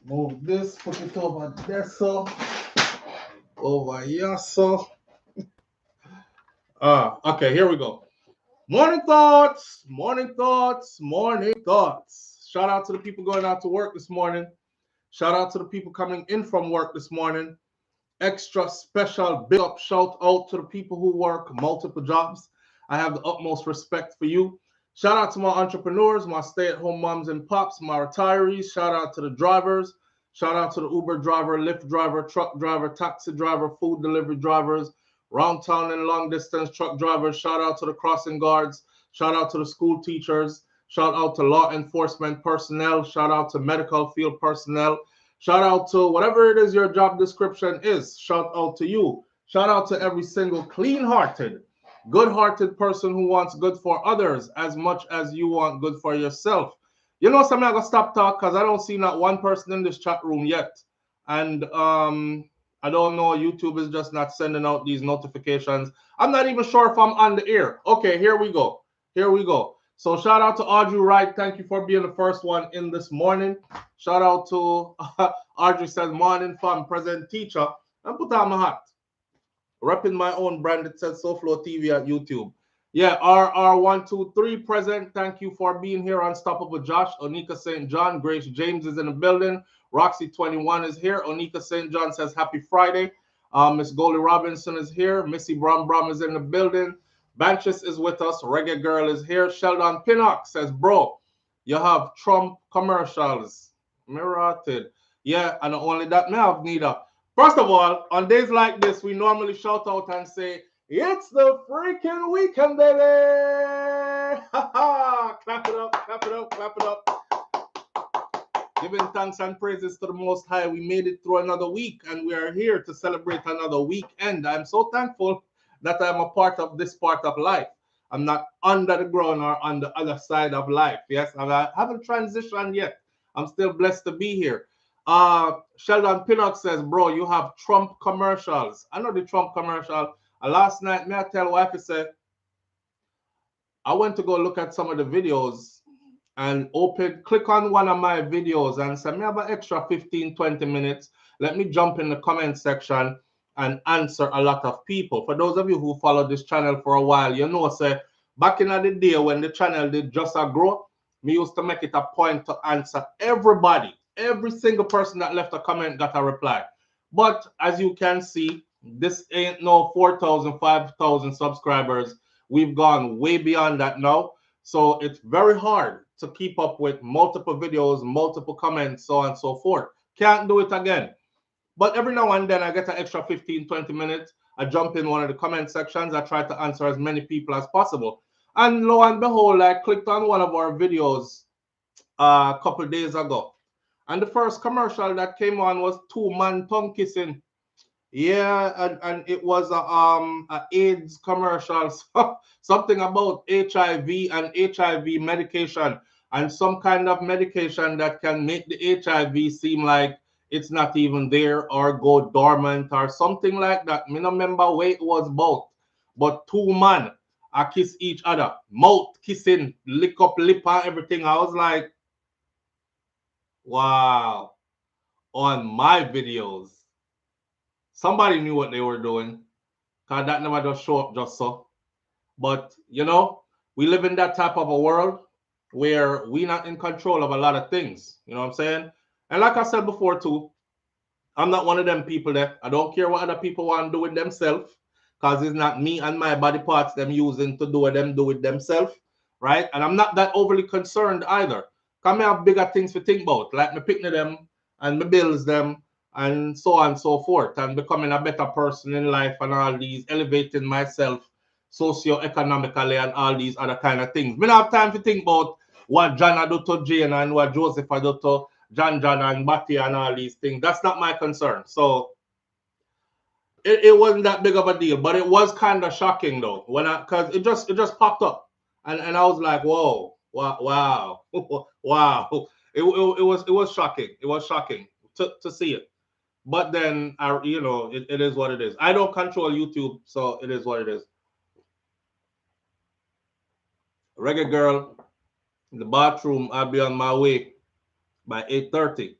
Move this, put it over there, so over here, so. Okay, here we go. Morning thoughts, morning thoughts, morning thoughts. Shout out to the people going out to work this morning. Shout out to the people coming in from work this morning. Extra special big up shout out to the people who work multiple jobs. I have the utmost respect for you. Shout out to my entrepreneurs, my stay-at-home moms and pops, my retirees. Shout out to the drivers. Shout out to the Uber driver, Lyft driver, truck driver, taxi driver, food delivery drivers, round town and long distance truck drivers. Shout out to the crossing guards. Shout out to the school teachers. Shout out to law enforcement personnel. Shout out to medical field personnel. Shout out to whatever it is your job description is. Shout out to you. Shout out to every single clean-hearted, good-hearted person who wants good for others as much as you want good for yourself. You know something, I'm going to stop talk because I don't see not one person in this chat room yet. And I don't know, YouTube is just not sending out these notifications. I'm not even sure if I'm on the air. Okay, here we go. Here we go. So shout out to Audrey Wright. Thank you for being the first one in this morning. Shout out to Audrey says, morning fam, present teacher. And put on my hat. Repping my own brand. It says SouFLoTV at YouTube. Yeah, RR123 present. Thank you for being here. Unstoppable Josh, Onika St. John, Grace James is in the building. Roxy21 is here. Onika St. John says happy Friday. Miss Goldie Robinson is here. Missy Brum Brum is in the building. Banches is with us. Reggae Girl is here. Sheldon Pinnock says, bro, you have Trump commercials. Mirated. Yeah, and not only that, me have neither. First of all, on days like this, we normally shout out and say, it's the freaking weekend, baby! Ha ha! Clap it up, clap it up, clap it up. Giving thanks and praises to the Most High. We made it through another week and we are here to celebrate another weekend. I'm so thankful that I'm a part of this part of life. I'm not under the ground or on the other side of life. Yes, I haven't transitioned yet. I'm still blessed to be here. Sheldon Pinnock says, bro, you have Trump commercials. I know the Trump commercial. Last night, may I tell wife, I said, I went to go look at some of the videos and click on one of my videos and say, me have an extra 15, 20 minutes. Let me jump in the comment section and answer a lot of people. For those of you who follow this channel for a while, you know, say, back in the day when the channel did just a grow, me used to make it a point to answer everybody. Every single person that left a comment got a reply. But as you can see, this ain't no 4,000, 5,000 subscribers. We've gone way beyond that now. So it's very hard to keep up with multiple videos, multiple comments, so on and so forth. Can't do it again. But every now and then I get an extra 15, 20 minutes. I jump in one of the comment sections. I try to answer as many people as possible. And lo and behold, I clicked on one of our videos a couple of days ago. And the first commercial that came on was two-man tongue kissing. Yeah, and it was a AIDS commercial, something about HIV and HIV medication and some kind of medication that can make the HIV seem like it's not even there or go dormant or something like that. Me no remember where it was about, but two men kiss each other, mouth kissing, lick up lip and everything. I was like, wow, on my videos. Somebody knew what they were doing, because that never just show up just so. But, you know, we live in that type of a world where we're not in control of a lot of things. You know what I'm saying? And like I said before, too, I'm not one of them people that I don't care what other people want to do with themselves, because it's not me and my body parts them using to do what them do with themselves, right? And I'm not that overly concerned either. Because I have bigger things to think about, like me picking them and me bills them and so on and so forth, and becoming a better person in life and all these, elevating myself socio-economically and all these other kind of things. We don't have time to think about what John do to Jane and what Joseph do to John and Batty and all these things. That's not my concern. So it wasn't that big of a deal, but it was kind of shocking though, because it just popped up, and I was like, whoa, wow, wow. It was shocking. It was shocking to see it. But then, it is what it is. I don't control YouTube, so it is what it is. Reggae Girl, in the bathroom, I'll be on my way by 8:30.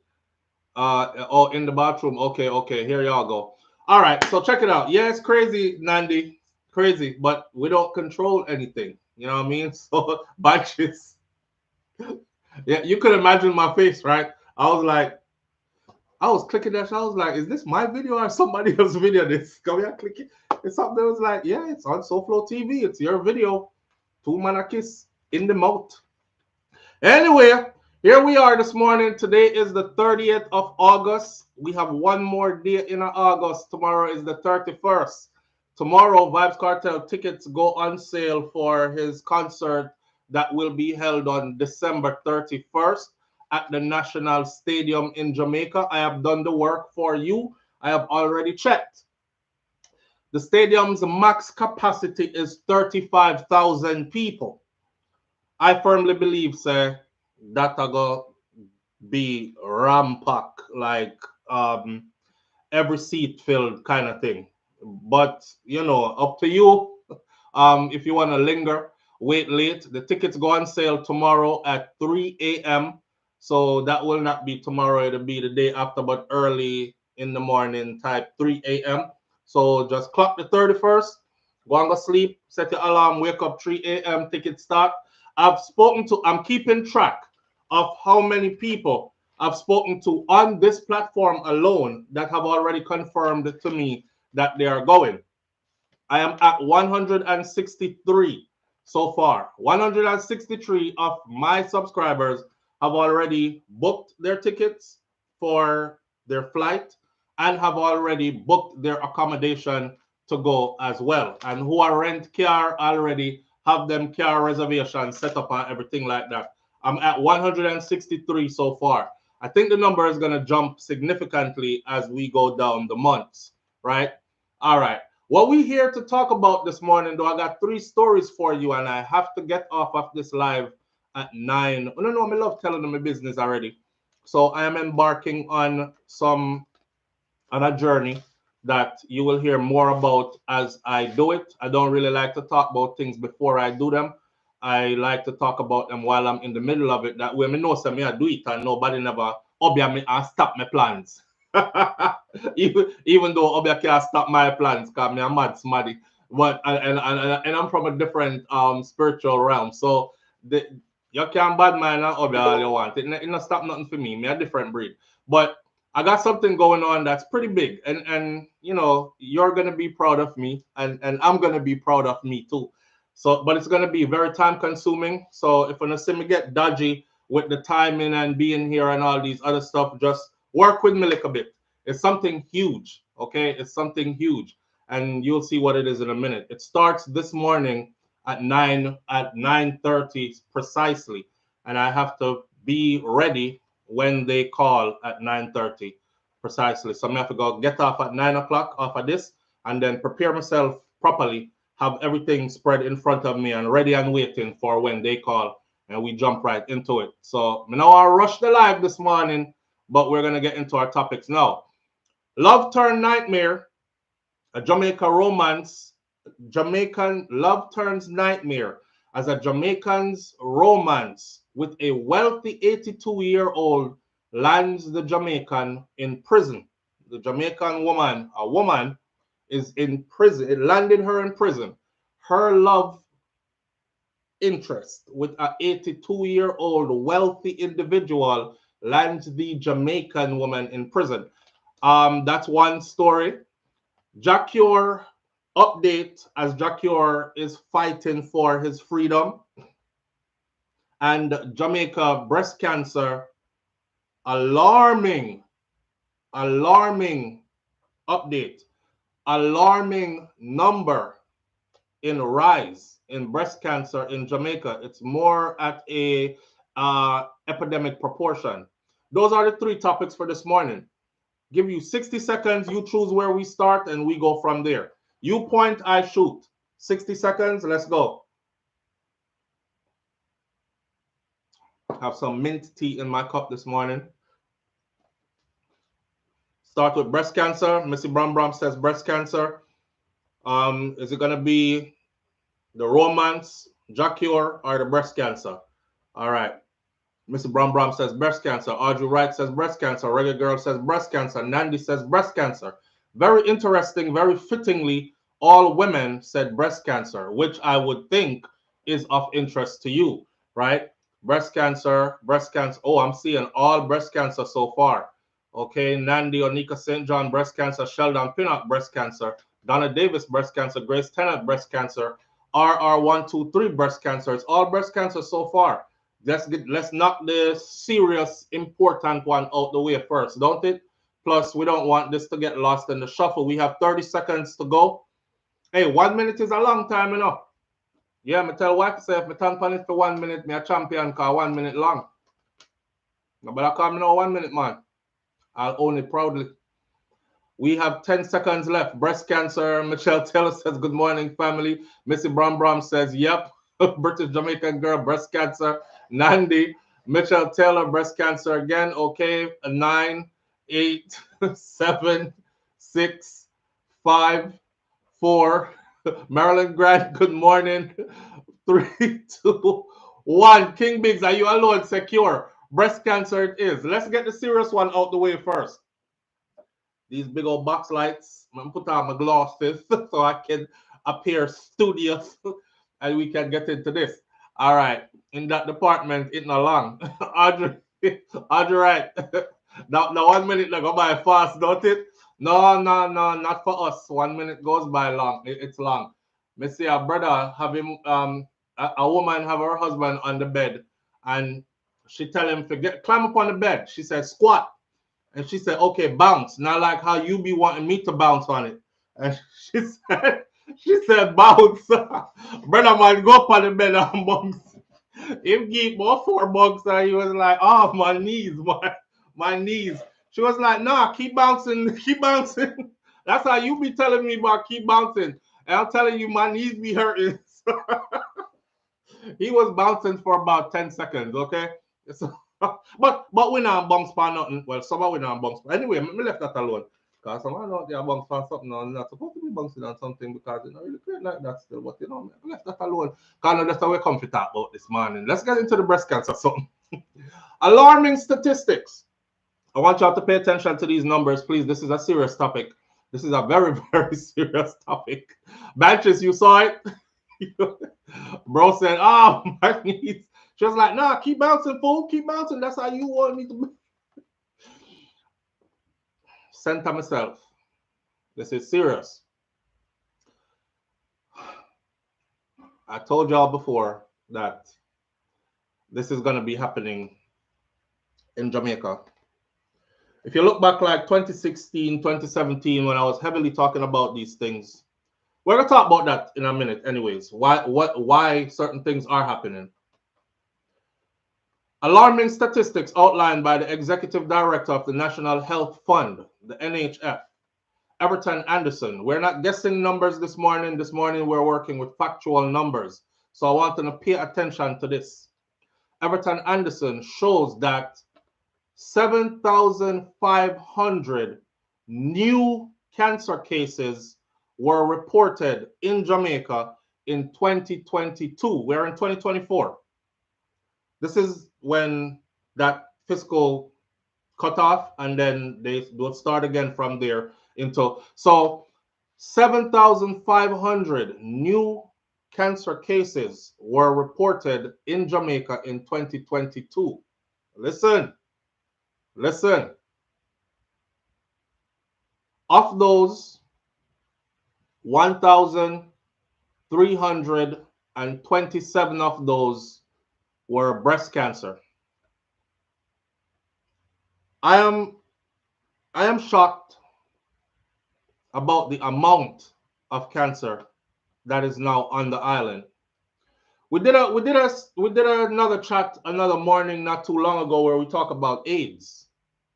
Oh, in the bathroom. Okay, okay. Here y'all go. All right, so check it out. Yeah, it's crazy, Nandi. Crazy, but we don't control anything. You know what I mean? So batches. Yeah, you could imagine my face, right? I was like, I was clicking that. I was like, is this my video or somebody else's video? This come here, click it. It's something that was like, yeah, it's on SouFLoTV. It's your video. Two man a kiss in the mouth. Anyway, here we are this morning. Today is the 30th of August. We have one more day in August. Tomorrow is the 31st. Tomorrow, Vybz Kartel tickets go on sale for his concert that will be held on December 31st at the National Stadium in Jamaica. I have done the work for you. I have already checked. The stadium's max capacity is 35,000 people. I firmly believe, sir, that go be rampack like every seat filled kind of thing. But you know, up to you. If you want to linger, wait late. The tickets go on sale tomorrow at 3 a.m. So that will not be tomorrow, it'll be the day after, but early in the morning, type 3 a.m. So just clock the 31st, go and go sleep, set your alarm, wake up 3 a.m., ticket start. I'm keeping track of how many people I've spoken to on this platform alone that have already confirmed to me that they are going. I am at 163 so far. 163 of my subscribers have already booked their tickets for their flight and have already booked their accommodation to go as well. And who are rent car already have them car reservations set up and everything like that. I'm at 163 so far. I think the number is going to jump significantly as we go down the months, right? All right. What we here to talk about this morning, though, I got 3 stories for you, and I have to get off of this live at 9. Oh, no, I love telling them my business already. So I am embarking on a journey that you will hear more about as I do it. I don't really like to talk about things before I do them. I like to talk about them while I'm in the middle of it. That way, me know something I do it, and nobody never obia me and stop my plans. even though obia can't stop my plans, cause me a mad smaddy. But and I'm from a different spiritual realm, so you can bad man and obia all you want. It not stop nothing for me. Me a different breed, but I got something going on that's pretty big, and you know, you're gonna be proud of me, and I'm gonna be proud of me too. So, but it's gonna be very time consuming. So if you see me get dodgy with the timing and being here and all these other stuff, just work with me a little bit. It's something huge, okay? It's something huge, and you'll see what it is in a minute. It starts this morning at 9:30 precisely, and I have to be ready when they call at 9:30 precisely. So I have to go get off at 9 o'clock off of this and then prepare myself properly, have everything spread in front of me and ready and waiting for when they call and we jump right into it. So now I rush the live this morning, but we're gonna get into our topics now. Love turned nightmare, a Jamaica romance. Jamaican love turns nightmare as a Jamaican's romance with a wealthy 82-year-old lands the Jamaican in prison. The Jamaican woman, a woman, is in prison. It landed her in prison. Her love interest with an 82-year-old wealthy individual lands the Jamaican woman in prison. That's one story. Jah Cure update as Jah Cure is fighting for his freedom. And Jamaica breast cancer, alarming update, alarming number in rise in breast cancer in Jamaica. It's more at a epidemic proportion. Those are the 3 topics for this morning. Give you 60 seconds. You choose where we start and we go from there. You point, I shoot. 60 seconds. Let's go. Have some mint tea in my cup this morning. Start with breast cancer. Missy Bram Bram says breast cancer. Is it going to be the romance, Jah Cure, or the breast cancer? All right. Mr. Brom Brom says breast cancer. Audrey Wright says breast cancer. Reggae Girl says breast cancer. Nandi says breast cancer. Very interesting, very fittingly, all women said breast cancer, which I would think is of interest to you, right? Breast cancer, breast cancer. Oh, I'm seeing all breast cancer so far. Okay, Nandi Onika St. John, breast cancer. Sheldon Pinnock, breast cancer. Donna Davis, breast cancer. Grace Tennant, breast cancer. RR123, breast cancer. It's all breast cancer so far. Let's knock the serious, important one out the way first, don't it? Plus, we don't want this to get lost in the shuffle. We have 30 seconds to go. Hey, 1 minute is a long time, you know. Yeah, me tell wife say if me tank on it for 1 minute, me a champion cause 1 minute long. But I come now 1 minute, man. I'll own it proudly. We have 10 seconds left. Breast cancer. Michelle Taylor says, good morning, family. Missy Brom Brom says, yep. British Jamaican girl, breast cancer. Nandi. Michelle Taylor, breast cancer again. Okay. 9, 8, 7, 6, 5, 4. Marilyn Grant, good morning. 3, 2, 1. King Biggs, are you alone? Secure. Breast cancer it is. Let's get the serious one out the way first. These big old box lights. I'm put on my glasses so I can appear studious and we can get into this. All right. In that department, it's not long. Audrey, right. Now 1 minute go by fast, don't it? No, not for us. 1 minute goes by long. It's long. Me see a brother have him, a woman have her husband on the bed and she tell him to climb up on the bed. She said, squat. And she said, okay, bounce. Not like how you be wanting me to bounce on it. And she said, bounce. Brother man, go up on the bed and bounce. Him give more 4 bucks and he was like, oh, my knees, my knees. She was like, nah, keep bouncing, keep bouncing. That's how you be telling me about keep bouncing. And I'm telling you, my knees be hurting. He was bouncing for about 10 seconds, okay? So, but we not bounce for nothing. Well, some of we not bounce for. Anyway, me left that alone. Because some of they are bounce for something and not supposed to be bouncing on something because it's not really great like that still. But you know, me left that alone. Because that's how we come to talk about this morning. Let's get into the breast cancer something. Alarming statistics. I want y'all to pay attention to these numbers, please. This is a serious topic. This is a very, very serious topic. Batches, you saw it? Bro said, oh, my knees. She was like, nah, keep bouncing, fool. Keep bouncing. That's how you want me to be. Center myself. This is serious. I told y'all before that this is going to be happening in Jamaica. If you look back like 2016, 2017, when I was heavily talking about these things, we're going to talk about that in a minute anyways. Why certain things are happening. Alarming statistics outlined by the Executive Director of the National Health Fund, the NHF, Everton Anderson. We're not guessing numbers this morning. This morning we're working with factual numbers. So I want to pay attention to this. Everton Anderson shows that 7,500 new cancer cases were reported in Jamaica in 2022. We're in 2024. This is when that fiscal cut off, and then they will start again from there into. So 7,500 new cancer cases were reported in Jamaica in 2022. Listen. Of those, 1,327 of those were breast cancer. I am shocked about the amount of cancer that is now on the island. We did another chat another morning not too long ago where we talk about AIDS,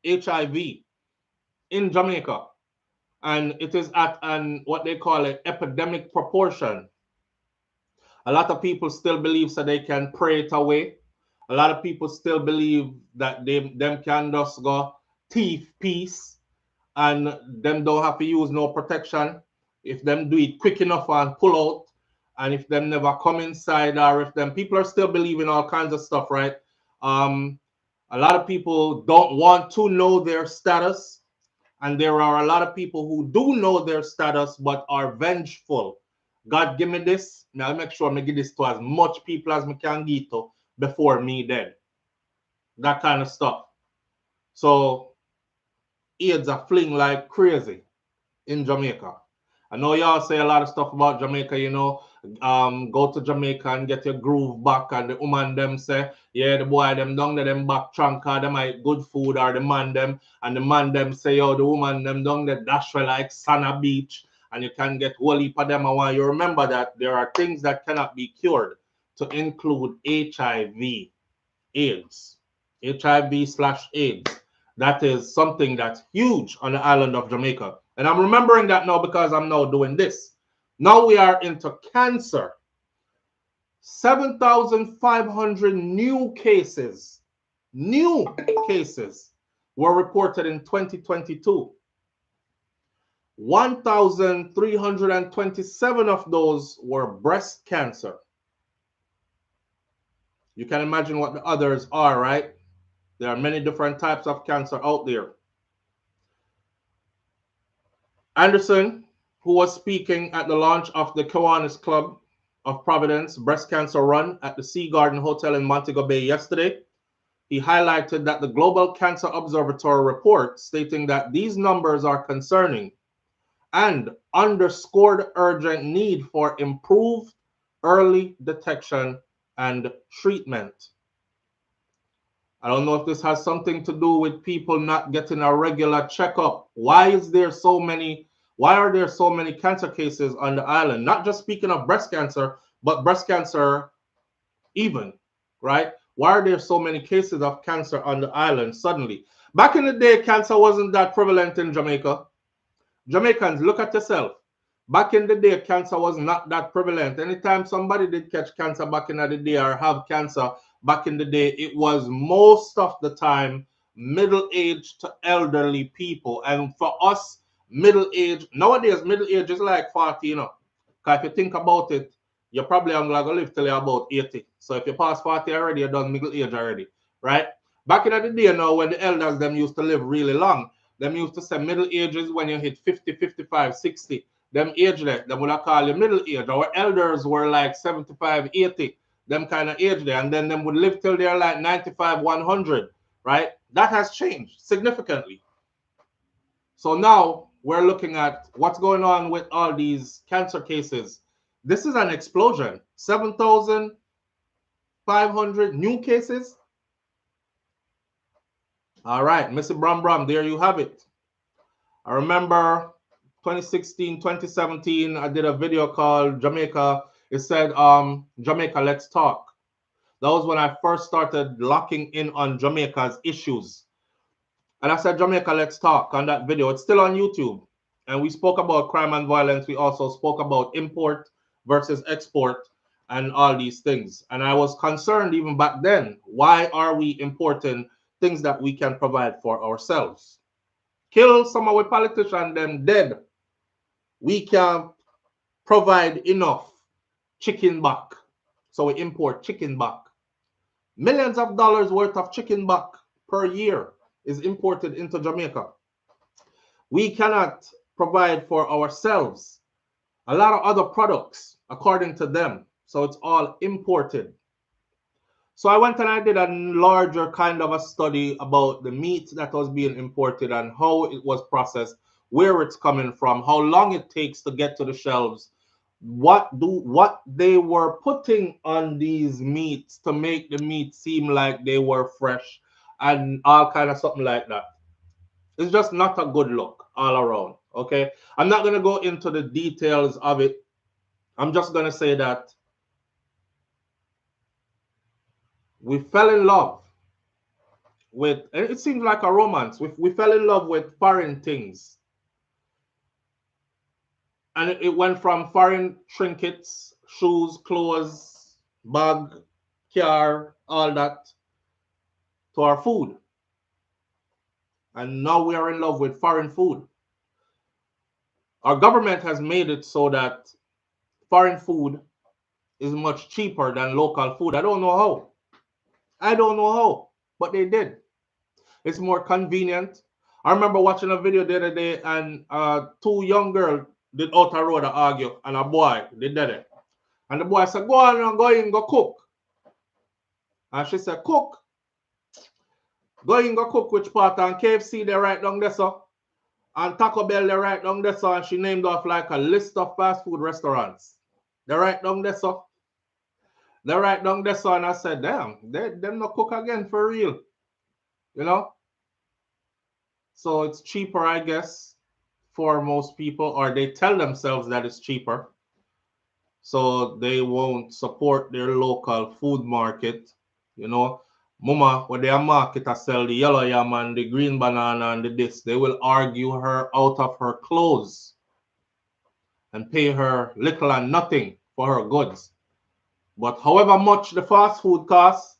HIV in Jamaica, and it is at what they call an epidemic proportion. A lot of people still believe that they can pray it away. A lot of people still believe that them can just go thief peace and them don't have to use no protection. If them do it quick enough and pull out, and if them never come inside, or if them people are still believing all kinds of stuff, right? A lot of people don't want to know their status, and there are a lot of people who do know their status but are vengeful. God, give me this. Now I make sure I give this to as much people as I can get to before me dead. That kind of stuff. So AIDS are fling like crazy in Jamaica. I know y'all say a lot of stuff about Jamaica, you know. Go to Jamaica and get your groove back, and the woman them say, yeah, the boy them down there them back trunk, them eat good food, or the man them, and the man them say, yo, the woman them down there dash for like Sana Beach, and you can get whole heap of them. I want you remember that there are things that cannot be cured, to include HIV, AIDS, HIV/AIDS. That is something that's huge on the island of Jamaica. And I'm remembering that now because I'm now doing this. Now we are into cancer. 7,500 new cases were reported in 2022. 1,327 of those were breast cancer. You can imagine what the others are, right? There are many different types of cancer out there. Anderson, who was speaking at the launch of the Kiwanis Club of Providence breast cancer run at the Sea Garden Hotel in Montego Bay yesterday, he highlighted that the Global Cancer Observatory report stating that these numbers are concerning and underscored urgent need for improved early detection and treatment. I don't know if this has something to do with people not getting a regular checkup. Why are there so many cancer cases on the island? Not just speaking of breast cancer, but breast cancer even, right? Why are there so many cases of cancer on the island suddenly? Back in the day, cancer wasn't that prevalent in Jamaica. Jamaicans, look at yourself. Back in the day, cancer was not that prevalent. Anytime somebody did catch cancer back in the day or have cancer back in the day, it was most of the time middle-aged to elderly people. And for us, nowadays, middle age is like 40, you know. Because if you think about it, you're probably only going to live till you're about 80. So if you pass 40 already, you're done middle age already, right? Back in the day, you know, when the elders, them used to live really long, them used to say middle ages when you hit 50, 55, 60. Them ageless, them would have called you middle age. Our elders were like 75, 80, them kind of age there. And then them would live till they're like 95, 100, right? That has changed significantly. So now we're looking at what's going on with all these cancer cases. This is an explosion. 7,500 new cases. All right, Mr. Bram, there you have it. I remember 2016, 2017, I did a video called Jamaica. It said, Jamaica, let's talk. That was when I first started locking in on Jamaica's issues. And I said, Jamaica, let's talk on that video. It's still on YouTube. And we spoke about crime and violence. We also spoke about import versus export and all these things. And I was concerned even back then, why are we importing things that we can provide for ourselves? Kill some of our politicians, them dead. We can't provide enough chicken back. So we import chicken back. Millions of dollars worth of chicken back per year is imported into Jamaica. We cannot provide for ourselves a lot of other products, according to them. So it's all imported. So I went and I did a larger kind of a study about the meat that was being imported and how it was processed, where it's coming from, how long it takes to get to the shelves, what they were putting on these meats to make the meat seem like they were fresh, and all kind of something like that. It's just not a good look all around. Okay, I'm not going to go into the details of it. I'm just going to say that we fell in love with, and it seems like a romance. We fell in love with foreign things. And it went from foreign trinkets, shoes, clothes, bag, car, all that, to our food. And now we are in love with foreign food. Our government has made it so that foreign food is much cheaper than local food. I don't know how. But they did. It's more convenient. I remember watching a video the other day, and two young girls did out a road to argue, and a boy did it. And the boy said, go on and go in, go cook. And she said, cook. Go in, go cook which part? And KFC, they right down there, so. And Taco Bell, they right down there, so. And she named off like a list of fast food restaurants. They right down there, so. They right down there, so. And I said, damn, them not cook again for real. You know? So it's cheaper, I guess, for most people, or they tell themselves that it's cheaper. So they won't support their local food market. You know, Mama, when they market to sell the yellow yam and the green banana and the this, they will argue her out of her clothes and pay her little and nothing for her goods. But however much the fast food costs,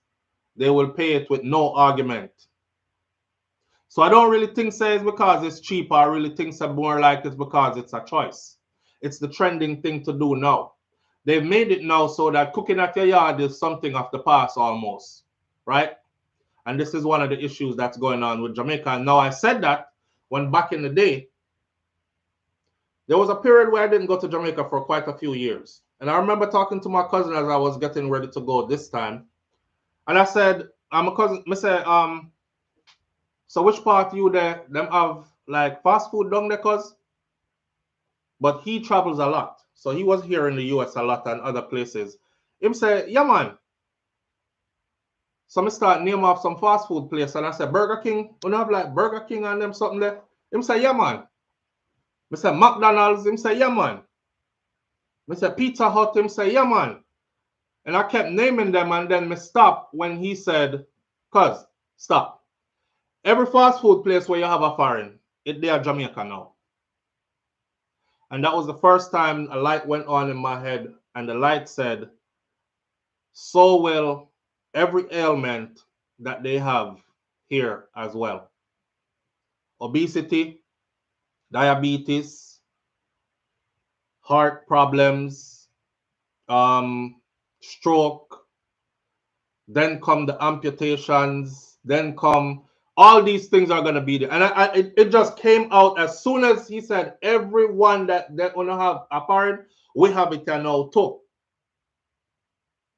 they will pay it with no argument. So I don't really think so it's because it's cheaper. I really think so more like it's because it's a choice. It's the trending thing to do now. They've made it now so that cooking at your yard is something of the past almost, right? And this is one of the issues that's going on with Jamaica. And now I said that when back in the day, there was a period where I didn't go to Jamaica for quite a few years. And I remember talking to my cousin as I was getting ready to go this time. And I said, I'm a cousin, I said, so which part you there? Them have like fast food down there, cuz? But he travels a lot. So he was here in the US a lot and other places. Him say, yeah man. So I start name off some fast food place and I said, Burger King, you know have like Burger King and them something there? Him say, yeah man. I say McDonald's, him say, yeah man. I say Pizza Hut, him say, yeah man. And I kept naming them and then me stop when he said, cuz, stop. Every fast food place where you have a foreign, they are Jamaica now. And that was the first time a light went on in my head, and the light said, so will every ailment that they have here as well. Obesity, diabetes, heart problems, stroke, then come the amputations, then come all these things are going to be there. And it just came out as soon as he said, everyone that they want to have apparent, we have it now too.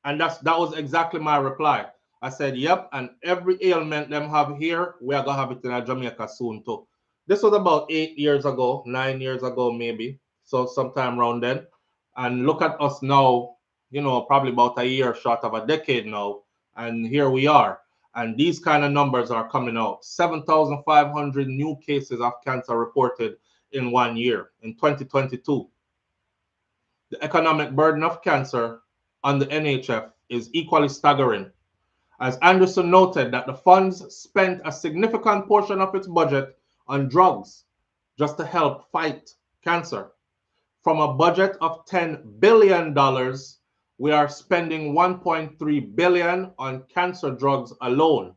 And that was exactly my reply. I said, yep, and every ailment them have here, we are going to have it in Jamaica soon too. This was about 8 years ago, 9 years ago maybe, so sometime around then. And look at us now, you know, probably about a year short of a decade now, and here we are. And these kind of numbers are coming out. 7,500 new cases of cancer reported in 1 year, in 2022. The economic burden of cancer on the NHF is equally staggering. As Anderson noted, that the funds spent a significant portion of its budget on drugs just to help fight cancer. From a budget of $10 billion, we are spending $1.3 billion on cancer drugs alone.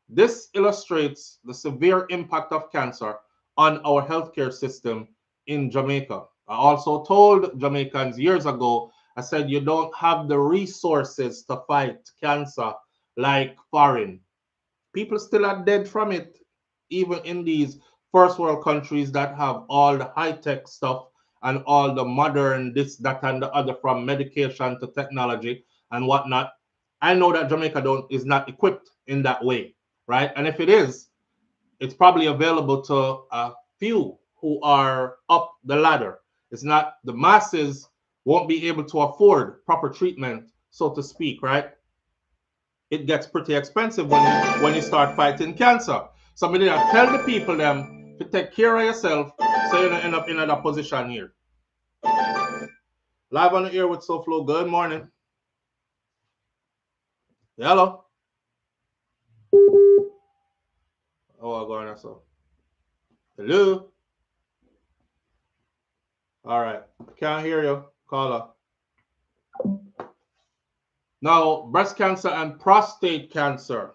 This illustrates the severe impact of cancer on our healthcare system in Jamaica. I also told Jamaicans years ago, I said, you don't have the resources to fight cancer like foreign. People still are dead from it, even in these first world countries that have all the high-tech stuff and all the modern this, that, and the other, from medication to technology and whatnot. I know that Jamaica is not equipped in that way, right? And if it is, it's probably available to a few who are up the ladder. It's not, the masses won't be able to afford proper treatment, so to speak, right? It gets pretty expensive when you start fighting cancer. Somebody that tell the people them to take care of yourself so you don't end up in another position here. Live on the air with SouFlo. Good morning. Hello. Oh, I'm going so. Hello. All right. Can't hear you. Caller. Now, breast cancer and prostate cancer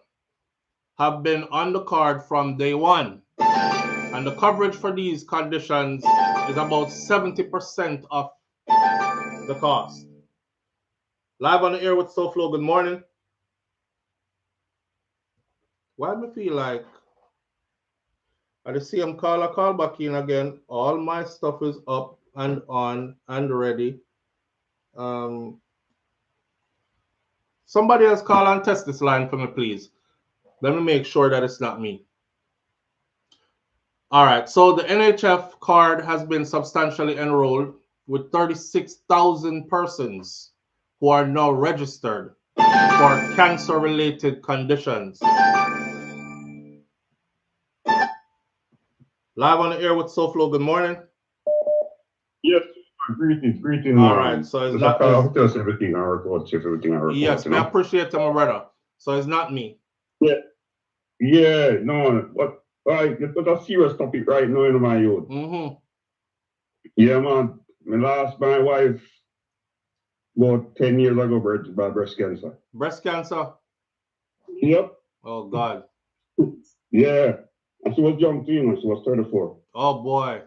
have been on the card from day one. And the coverage for these conditions is about 70% of the cost. Live on the air with SouFlo. Good morning. Why do I feel like I just see him call back in again. All my stuff is up and on and ready. Somebody else call and test this line for me, please. Let me make sure that it's not me. All right, so the NHF card has been substantially enrolled with 36,000 persons who are now registered for cancer-related conditions. Live on the air with SouFLo. Good morning. Yes, greetings. All right, so it's not just everything I report, Yes, I appreciate it, my brother. So it's not me. Yeah, no, but like it's not a serious topic right now in my youth. Yeah, man. My wife about 10 years ago by breast cancer. Breast cancer? Yep. Oh God. Yeah. And she was young too, she was 34. Oh boy.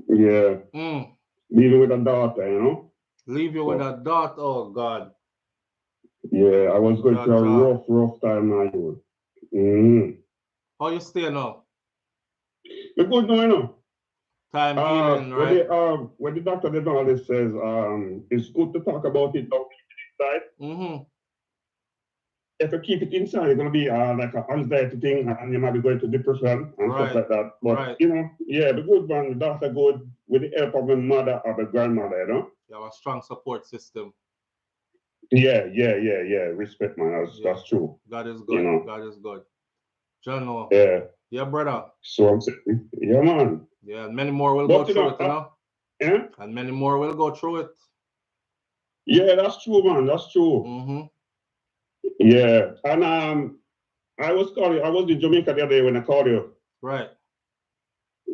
Yeah. Leaving with a daughter, you know? Leave you with a daughter, oh God. Yeah, I was going through a rough time now. How you stay now? We're good now, you know. Time healing, right? When the doctor did all this says, it's good to talk about it, don't keep it inside. If you keep it inside, it's gonna be like an anxiety thing, and you might be going to depression and stuff like that. But you know, yeah, the good one, the doctor good with the help of my mother or my grandmother, you know. You have a strong support system. Yeah. Respect, man. That's true. God is good. You know? God is good. John, yeah, brother. So I'm saying, yeah, man. Yeah, many more will go through it, you know. Yeah. And many more will go through it. Yeah, that's true, man. That's true. Yeah, and I was in Jamaica the other day when I called you. Right.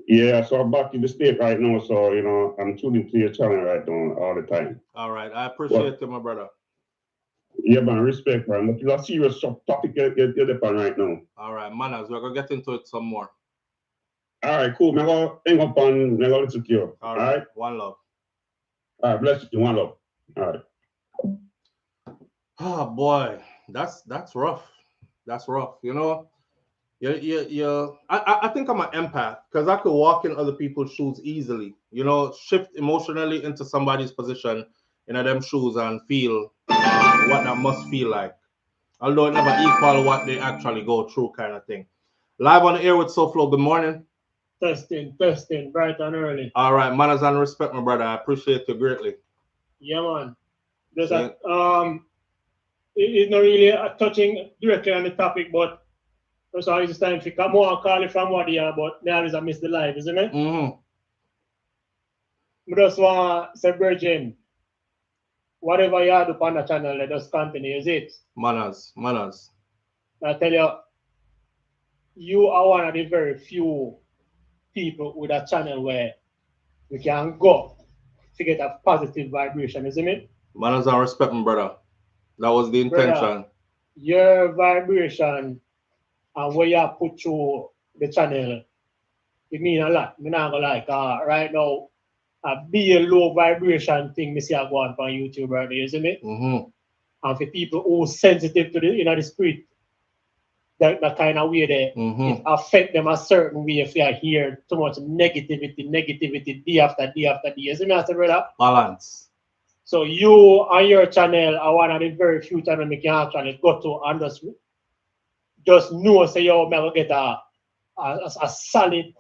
Yeah, so I'm back in the state right now, so you know I'm tuning to your channel right now all the time. All right, I appreciate you, my brother. Yeah, man, respect, man. But it's a serious topic you're upon right now. All right, manners, we're gonna get into it some more. All right, cool. I'm gonna hang up on. I'm gonna listen to you. All right, one love. All right, bless you, one love. All right. Oh boy, that's rough. That's rough. You know, I think I'm an empath because I could walk in other people's shoes easily. You know, shift emotionally into somebody's position in them shoes and feel what that must feel like. Although it never equal what they actually go through, kind of thing. Live on the air with SouFLo. Good morning. Testing, bright and early. All right, manners and respect, my brother. I appreciate you greatly. Yeah, man. There's it's not really touching directly on the topic, but so it's time to come on, call it from what here, but now is I miss the live, isn't it? I just want to say, Virgin, whatever you have upon the channel, let us continue, is it? Manners. I tell you, you are one of the very few people with a channel where we can go to get a positive vibration, isn't it? Manners and respect, my brother. That was the intention. Brother, your vibration and what you put through the channel, it mean a lot. I'm not gonna like right now, be a low vibration thing me see I go on YouTube right there, isn't it? And for people who sensitive to the spirit, that kind of way there, it affect them a certain way if you hear too much negativity day after day after day. Isn't it, brother? Balance. So you on your channel are one of the very few channels you can actually go to and just know say yo, I'm gonna get a solid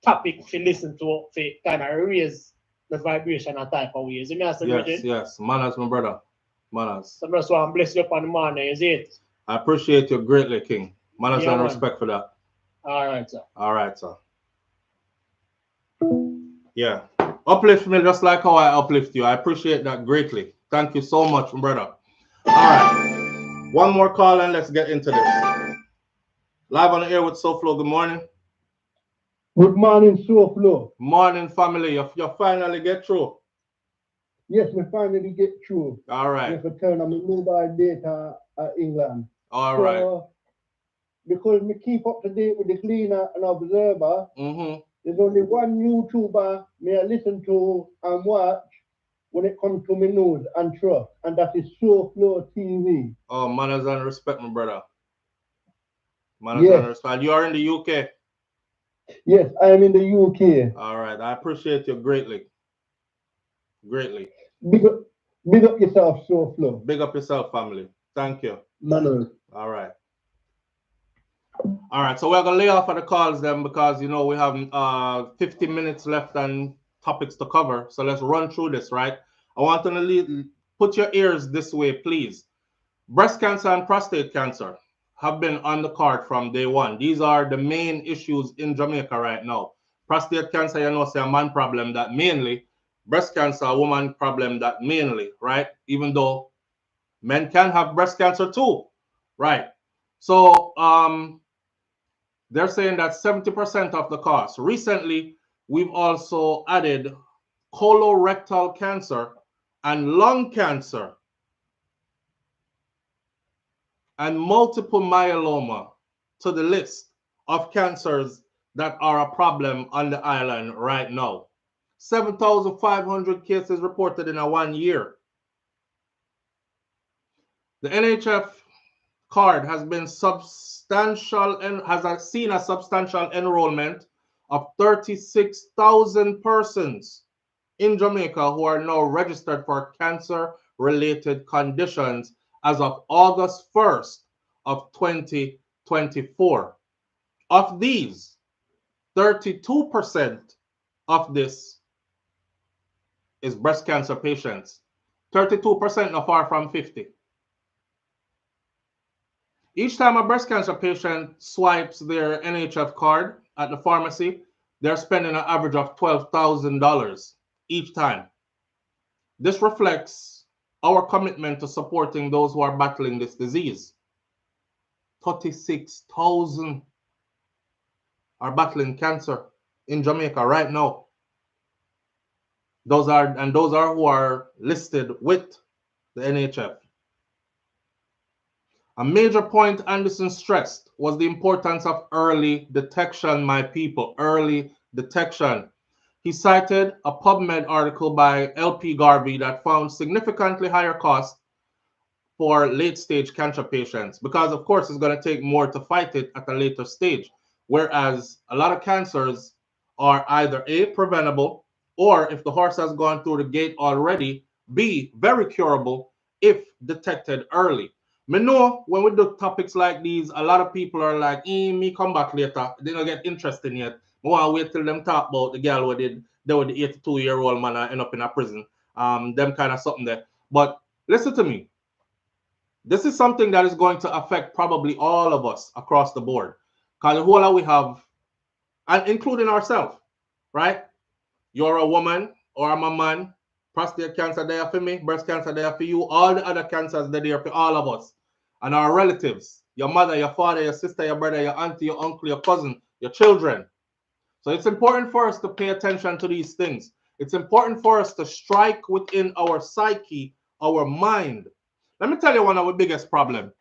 topic to listen to to kind of raise the vibration and type of ways. Yes. Manners, my brother. Manners. So that's why I'm blessed you up on the morning, is it? I appreciate you greatly, King. Manners and respect for that. All right, sir. Yeah. Uplift me just like how I uplift you. I appreciate that greatly. Thank you so much, my brother. All right. One more call and let's get into this. Live on the air with SouFLo. Good morning. Good morning, SouFLo. Morning, family. You finally get through. Yes, we finally get through. All right. We turn on my mobile data at England. All right. Because we keep up to date with the Cleaner and Observer, there's only one YouTuber may I listen to and watch when it comes to my news and trust, and that is SouFLoTV. Oh, manners and respect, my brother. Manners and respect. You are in the UK? Yes, I am in the UK. All right. I appreciate you greatly. Greatly. Big up, big up yourself, SouFLo. Big up yourself, family. Thank you. Manuel. All right. All right. So we're gonna lay off of the calls then because you know we have 15 minutes left and topics to cover. So let's run through this, right? I want to put your ears this way, please. Breast cancer and prostate cancer have been on the card from day one. These are the main issues in Jamaica right now. Prostate cancer, you know, it's a man problem that mainly. Breast cancer, a woman problem that mainly, right? Even though men can have breast cancer too, right? So they're saying that 70% of the cost. Recently, we've also added colorectal cancer and lung cancer and multiple myeloma to the list of cancers that are a problem on the island right now. 7,500 cases reported in a 1 year. The NHF card has been substantial and has seen a substantial enrollment of 36,000 persons in Jamaica who are now registered for cancer-related conditions as of August 1st of 2024. Of these, 32% of this is breast cancer patients. 32% not far from 50. Each time a breast cancer patient swipes their NHF card at the pharmacy, they're spending an average of $12,000 each time. This reflects our commitment to supporting those who are battling this disease. 36,000 are battling cancer in Jamaica right now. Those are who are listed with the NHF. A major point Anderson stressed was the importance of early detection, my people, early detection. He cited a PubMed article by LP Garvey that found significantly higher costs for late-stage cancer patients because, of course, it's going to take more to fight it at a later stage, whereas a lot of cancers are either A, preventable, or if the horse has gone through the gate already, B, very curable if detected early. Me know when we do topics like these, a lot of people are like, me come back later. They don't get interested yet. I want to wait till them talk about the girl who did, they were the 82-year-old man and end up in a prison. Them kind of something there. But listen to me. This is something that is going to affect probably all of us across the board. Because the whole we have, and including ourselves, right? You're a woman or I'm a man. Prostate cancer there for me, breast cancer there for you, all the other cancers there for all of us. And our relatives, your mother, your father, your sister, your brother, your auntie, your uncle, your cousin, your children. So it's important for us to pay attention to these things. It's important for us to strike within our psyche, our mind. Let me tell you one of our biggest problems.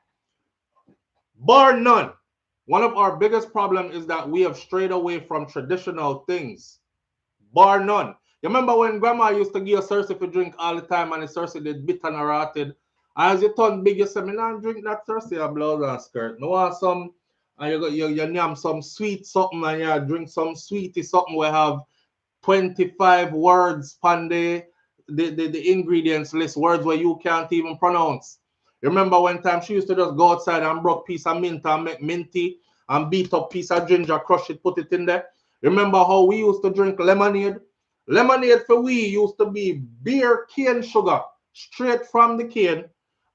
Bar none. One of our biggest problems is that we have strayed away from traditional things. Bar none. You remember when grandma used to give a Cersei for drink all the time and the Cersei did bitter and rotted? As you turn big, you say, me not drink that Cersei a blouse and skirt. No want some, and you name some sweet something and you drink some sweetie something we have 25 words on the ingredients list, words where you can't even pronounce. You remember one time she used to just go outside and broke piece of mint and make minty and beat up piece of ginger, crush it, put it in there. Remember how we used to drink lemonade? Lemonade for we used to be beer cane sugar, straight from the cane,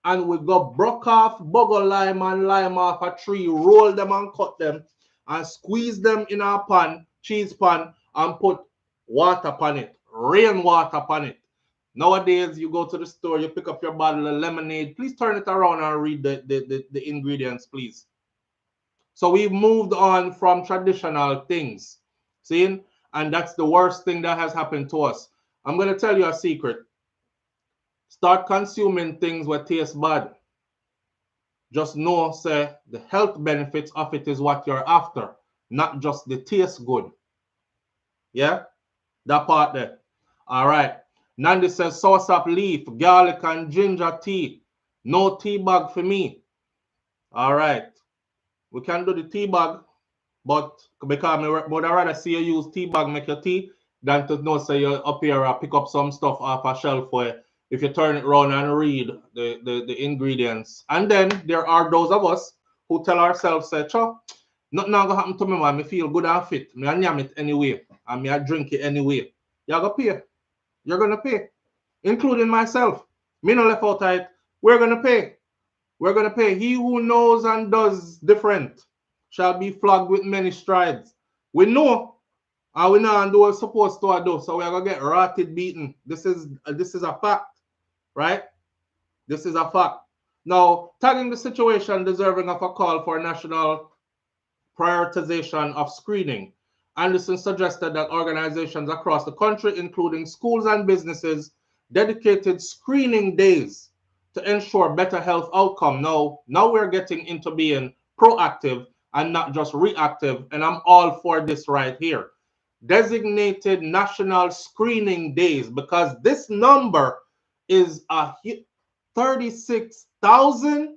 and we go broke off bugger lime and lime off a tree, roll them and cut them, and squeeze them in a pan, cheese pan, and put water upon it, rainwater upon it. Nowadays, you go to the store, you pick up your bottle of lemonade. Please turn it around and read the ingredients, please. So we've moved on from traditional things. See? And that's the worst thing that has happened to us. I'm going to tell you a secret. Start consuming things that taste bad. Just know, say, the health benefits of it is what you're after, not just the taste good. Yeah? That part there. All right. Nandi says soursop leaf, garlic, and ginger tea. No tea bag for me. All right. We can do the tea bag. But because I would rather see you use tea bag make your tea than to know say you up here pick up some stuff off a shelf where if you turn it around and read the ingredients. And then there are those of us who tell ourselves, say, "Cho, nothing gonna happen to me, man. Me feel good and fit. Me I yam it anyway. And me I drink it anyway." You're gonna pay. You're gonna pay. Including myself. Me no left out it. We're gonna pay. We're gonna pay. He who knows and does different shall be flogged with many strides. We know, and we know and do what we're supposed to do. So we're gonna get rotted beaten. This is a fact, right? This is a fact. Now, tagging the situation deserving of a call for national prioritization of screening. Anderson suggested that organizations across the country, including schools and businesses, dedicated screening days to ensure better health outcome. Now we're getting into being proactive and not just reactive, and I'm all for this right here. Designated national screening days, because this number is a 36,000.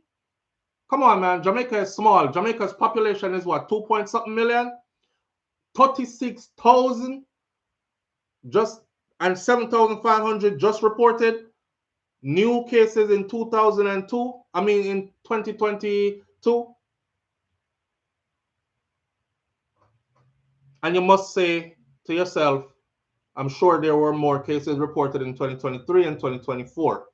Come on, man. Jamaica is small. Jamaica's population is what, 2 point something million? 36,000 just, and 7,500 just reported new cases in 2002. I mean, in 2022. And you must say to yourself, I'm sure there were more cases reported in 2023 and 2024.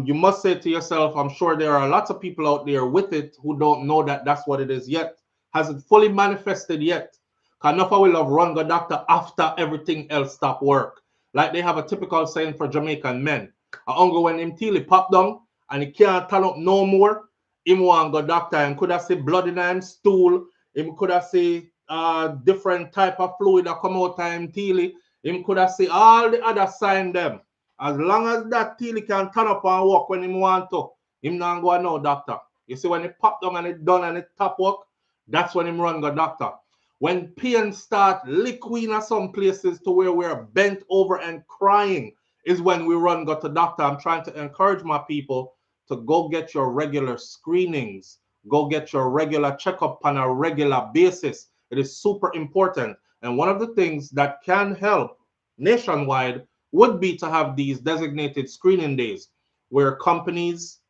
You must say to yourself, I'm sure there are lots of people out there with it who don't know that that's what it is yet. Hasn't fully manifested yet. Because enough will have run go doctor after everything else stop work. Like they have a typical saying for Jamaican men. A uncle when him till he pop down and he can't turn up no more, him want go doctor and could have see blood in him stool, him could have see different type of fluid that come out of him till him could have see all the other sign them. As long as that till can turn up and walk when him want to, him not go no doctor. You see when he pop down and it done and it top work, that's when him run go doctor. When pain start liquid in some places to where we're bent over and crying is when we run go to doctor. I'm trying to encourage my people to go get your regular screenings. Go get your regular checkup on a regular basis. It is super important. And one of the things that can help nationwide would be to have these designated screening days where companies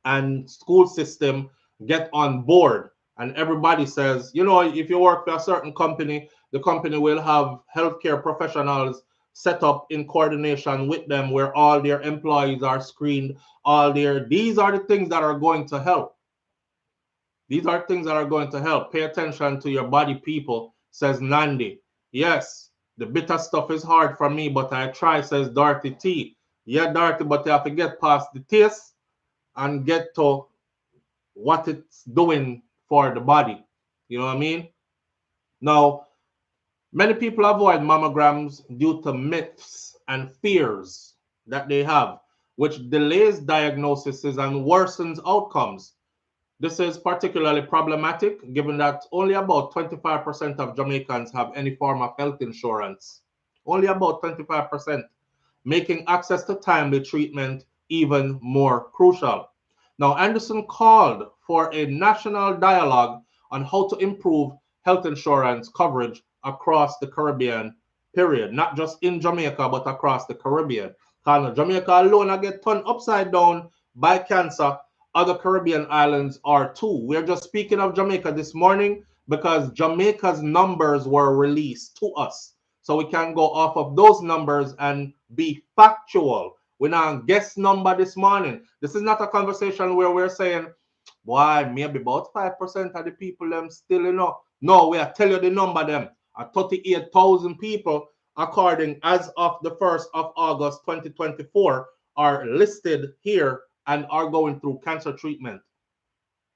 and school system get on board and everybody says, you know, if you work for a certain company, the company will have healthcare professionals set up in coordination with them where all their employees are screened. These are the things that are going to help. These are things that are going to help. Pay attention to your body, people, says Nandi. Yes, the bitter stuff is hard for me, but I try, says Dorothy T. Yeah, Dorothy, but you have to get past the taste and get to what it's doing for the body. You know what I mean? Now, many people avoid mammograms due to myths and fears that they have, which delays diagnoses and worsens outcomes. This is particularly problematic given that only about 25% of Jamaicans have any form of health insurance. Only about 25%, making access to timely treatment even more crucial. Now, Anderson called for a national dialogue on how to improve health insurance coverage across the Caribbean, period. Not just in Jamaica, but across the Caribbean. Because Jamaica alone I get turned upside down by cancer. Other Caribbean islands are too. We're just speaking of Jamaica this morning because Jamaica's numbers were released to us. So we can go off of those numbers and be factual. We're not guess number this morning. This is not a conversation where we're saying, why, maybe about 5% of the people them still, you know. No, we are telling you the number them. 38,000 people, according as of the 1st of August 2024, are listed here and are going through cancer treatment.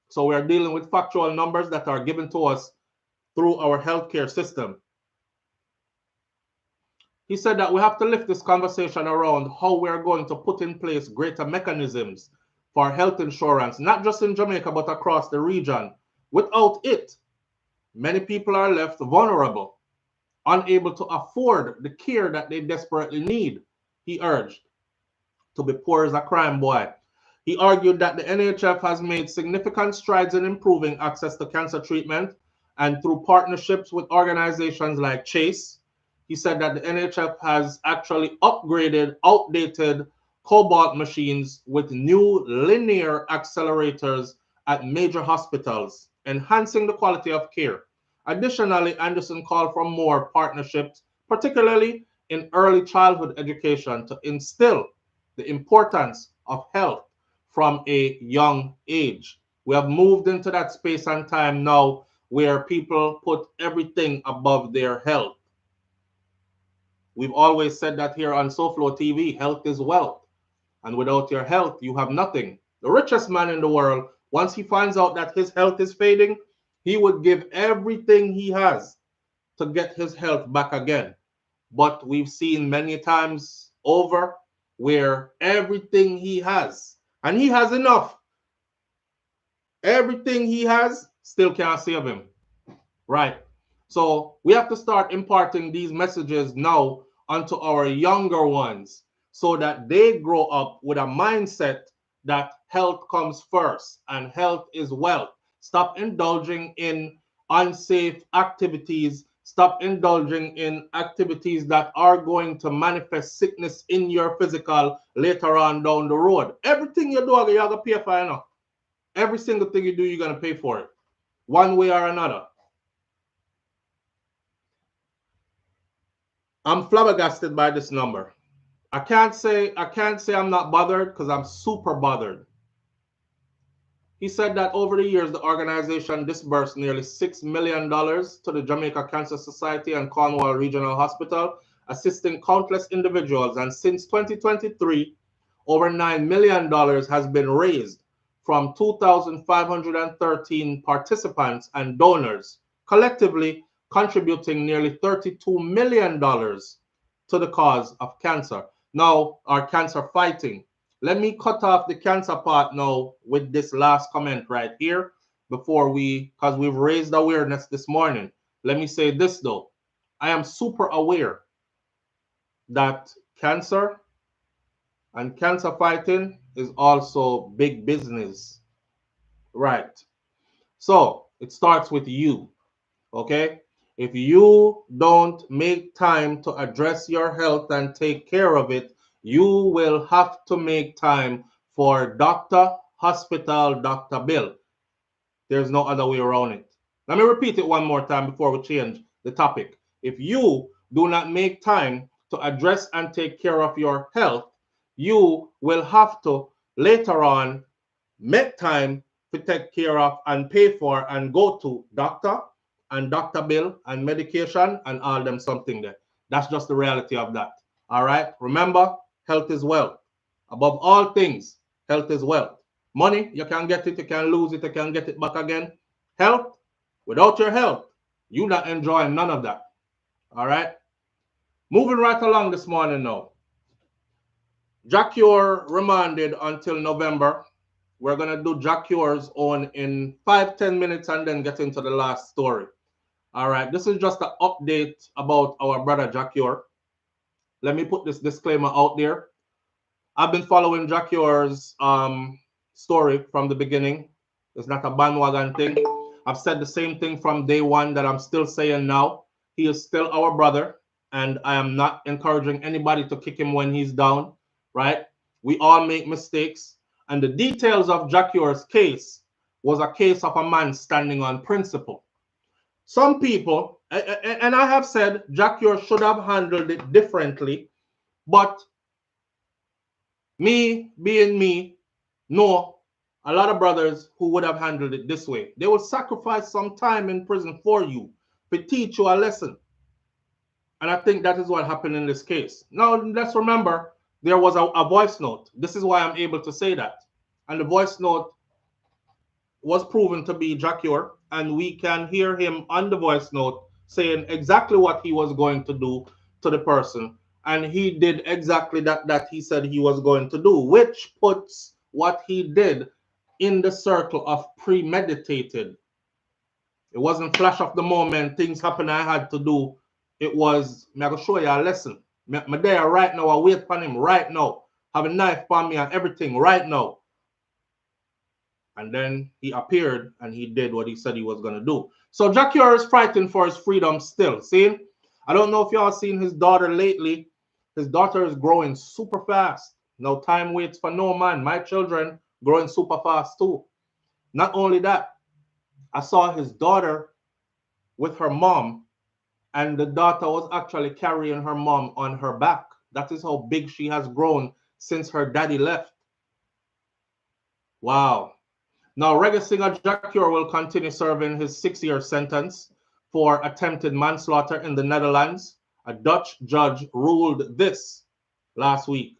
So we are dealing with factual numbers that are given to us through our healthcare system. He said that we have to lift this conversation around how we're going to put in place greater mechanisms for health insurance, not just in Jamaica, but across the region. Without it, many people are left vulnerable, unable to afford the care that they desperately need, he urged. To be poor is a crime, boy. He argued that the NHF has made significant strides in improving access to cancer treatment, and through partnerships with organizations like Chase. He said that the NHF has actually upgraded outdated cobalt machines with new linear accelerators at major hospitals, enhancing the quality of care. Additionally, Anderson called for more partnerships, particularly in early childhood education, to instill the importance of health from a young age. We have moved into that space and time now where people put everything above their health. We've always said that here on SouFLoTV, health is wealth. And without your health, you have nothing. The richest man in the world, once he finds out that his health is fading, he would give everything he has to get his health back again. But we've seen many times over where everything he has, and he has enough, everything he has still can't save him. Right. So we have to start imparting these messages now onto our younger ones so that they grow up with a mindset that health comes first and health is wealth. Stop indulging in unsafe activities. Stop indulging in activities that are going to manifest sickness in your physical later on down the road. Everything you do, you're going to pay for it. Every single thing you do, you're going to pay for it one way or another. I'm flabbergasted by this number. I can't say I'm not bothered because I'm super bothered. He said that over the years, the organization disbursed nearly $6 million to the Jamaica Cancer Society and Cornwall Regional Hospital, assisting countless individuals. And since 2023, over $9 million has been raised from 2,513 participants and donors, collectively contributing nearly $32 million to the cause of cancer. Now, our cancer fighting. Let me cut off the cancer part now with this last comment right here before because we've raised awareness this morning. Let me say this though. I am super aware that cancer and cancer fighting is also big business. Right. So it starts with you. Okay. If you don't make time to address your health and take care of it, you will have to make time for doctor, hospital, doctor bill. There's no other way around it. Let me repeat it one more time before we change the topic. If you do not make time to address and take care of your health, you will have to later on make time to take care of and pay for and go to doctor and doctor bill and medication and all them something there. That's just the reality of that. All right. Remember, health is wealth. Above all things, health is wealth. Money, you can get it, you can lose it, you can get it back again. Health, without your health, you're not enjoying none of that. All right. Moving right along this morning now. Jah Cure remanded until November. We're going to do Jah Cure's own in 5-10 minutes and then get into the last story. All right, this is just an update about our brother Jah Cure. Let me put this disclaimer out there. I've been following Jah Cure's story from the beginning. It's not a bandwagon thing. I've said the same thing from day one that I'm still saying now. He is still our brother, and I am not encouraging anybody to kick him when he's down, right? We all make mistakes, and the details of Jah Cure's case was a case of a man standing on principle. Some people, and I have said Jah Cure should have handled it differently, but me being me, know a lot of brothers who would have handled it this way. They will sacrifice some time in prison for you to teach you a lesson. And I think that is what happened in this case. Now, let's remember, there was a voice note. This is why I'm able to say that. And the voice note was proven to be Jah Cure, and we can hear him on the voice note saying exactly what he was going to do to the person. And he did exactly that he said he was going to do, which puts what he did in the circle of premeditated. It wasn't flash of the moment, things happen I had to do. It was, I'm going to show you a lesson. I'm there right now, I wait for him right now. Have a knife on me and everything right now. And then he appeared and he did what he said he was going to do. So Jah Cure is fighting for his freedom still. See, I don't know if y'all seen his daughter lately. His daughter is growing super fast. No time waits for no man. My children growing super fast too. Not only that, I saw his daughter with her mom, and the daughter was actually carrying her mom on her back. That is how big she has grown since her daddy left. Wow. Now, reggae singer Jah Cure will continue serving his 6-year sentence for attempted manslaughter in the Netherlands. A Dutch judge ruled this last week.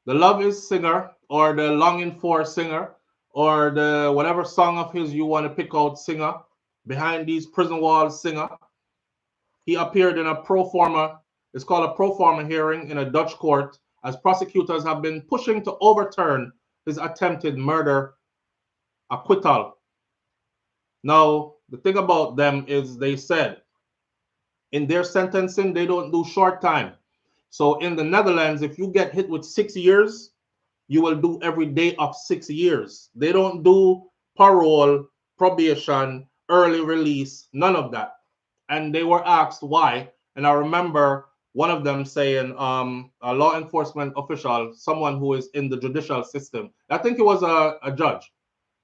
The Love Is singer, or the Longing For singer, or the whatever song of his you want to pick out singer, behind these prison walls singer, he appeared in a pro forma, it's called a pro forma hearing in a Dutch court, as prosecutors have been pushing to overturn his attempted murder acquittal. Now, the thing about them is they said in their sentencing, they don't do short time. So in the Netherlands, if you get hit with 6 years, you will do every day of 6 years. They don't do parole, probation, early release, none of that. And they were asked why. And I remember one of them saying, a law enforcement official, someone who is in the judicial system, I think it was a judge,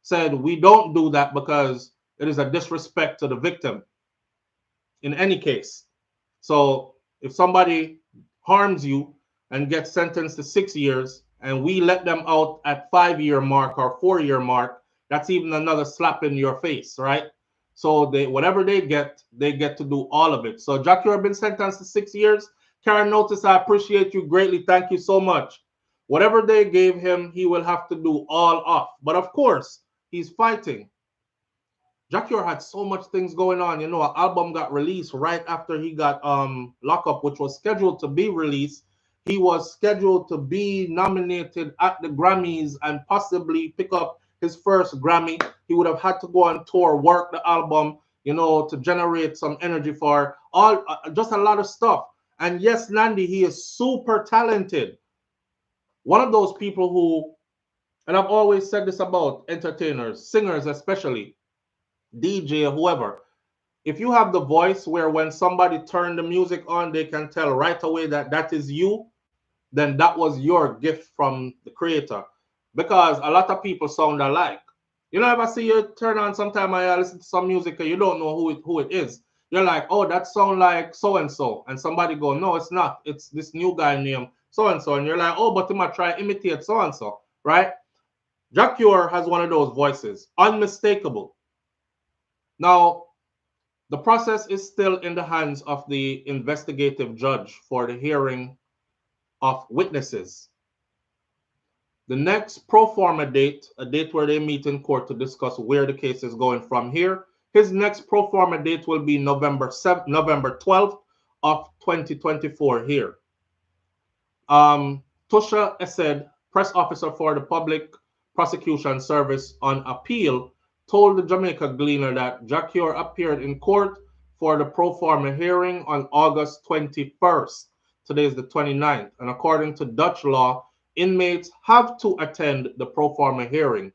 said, we don't do that because it is a disrespect to the victim in any case. So if somebody harms you and gets sentenced to 6 years and we let them out at 5-year mark or 4-year mark, that's even another slap in your face, right? So they whatever they get to do all of it. So Jah Cure been sentenced to 6 years. Karen Notice, I appreciate you greatly. Thank you so much. Whatever they gave him, he will have to do all off. But of course, he's fighting. Jah Cure had so much things going on. You know, an album got released right after he got locked up, which was scheduled to be released. He was scheduled to be nominated at the Grammys and possibly pick up his first Grammy. He would have had to go on tour, work the album, you know, to generate some energy for all, just a lot of stuff. And yes, Nandy, he is super talented. One of those people who, and I've always said this about entertainers, singers especially, DJ, whoever, if you have the voice where when somebody turn the music on, they can tell right away that that is you, then that was your gift from the creator. Because a lot of people sound alike. You know, if I see you turn on sometime I listen to some music and you don't know who it is. You're like, oh, that sound like so-and-so. And somebody go, no, it's not. It's this new guy named so-and-so. And you're like, oh, but you might try imitate so-and-so, right? Jah Cure has one of those voices, unmistakable. Now, the process is still in the hands of the investigative judge for the hearing of witnesses. The next pro forma date, a date where they meet in court to discuss where the case is going from here, his next pro forma date will be November 12th of 2024 here. Tusha Essed, press officer for the Public Prosecution Service on Appeal, told the Jamaica Gleaner that Jah Cure appeared in court for the pro forma hearing on August 21st. Today is the 29th. And according to Dutch law, inmates have to attend the pro forma hearing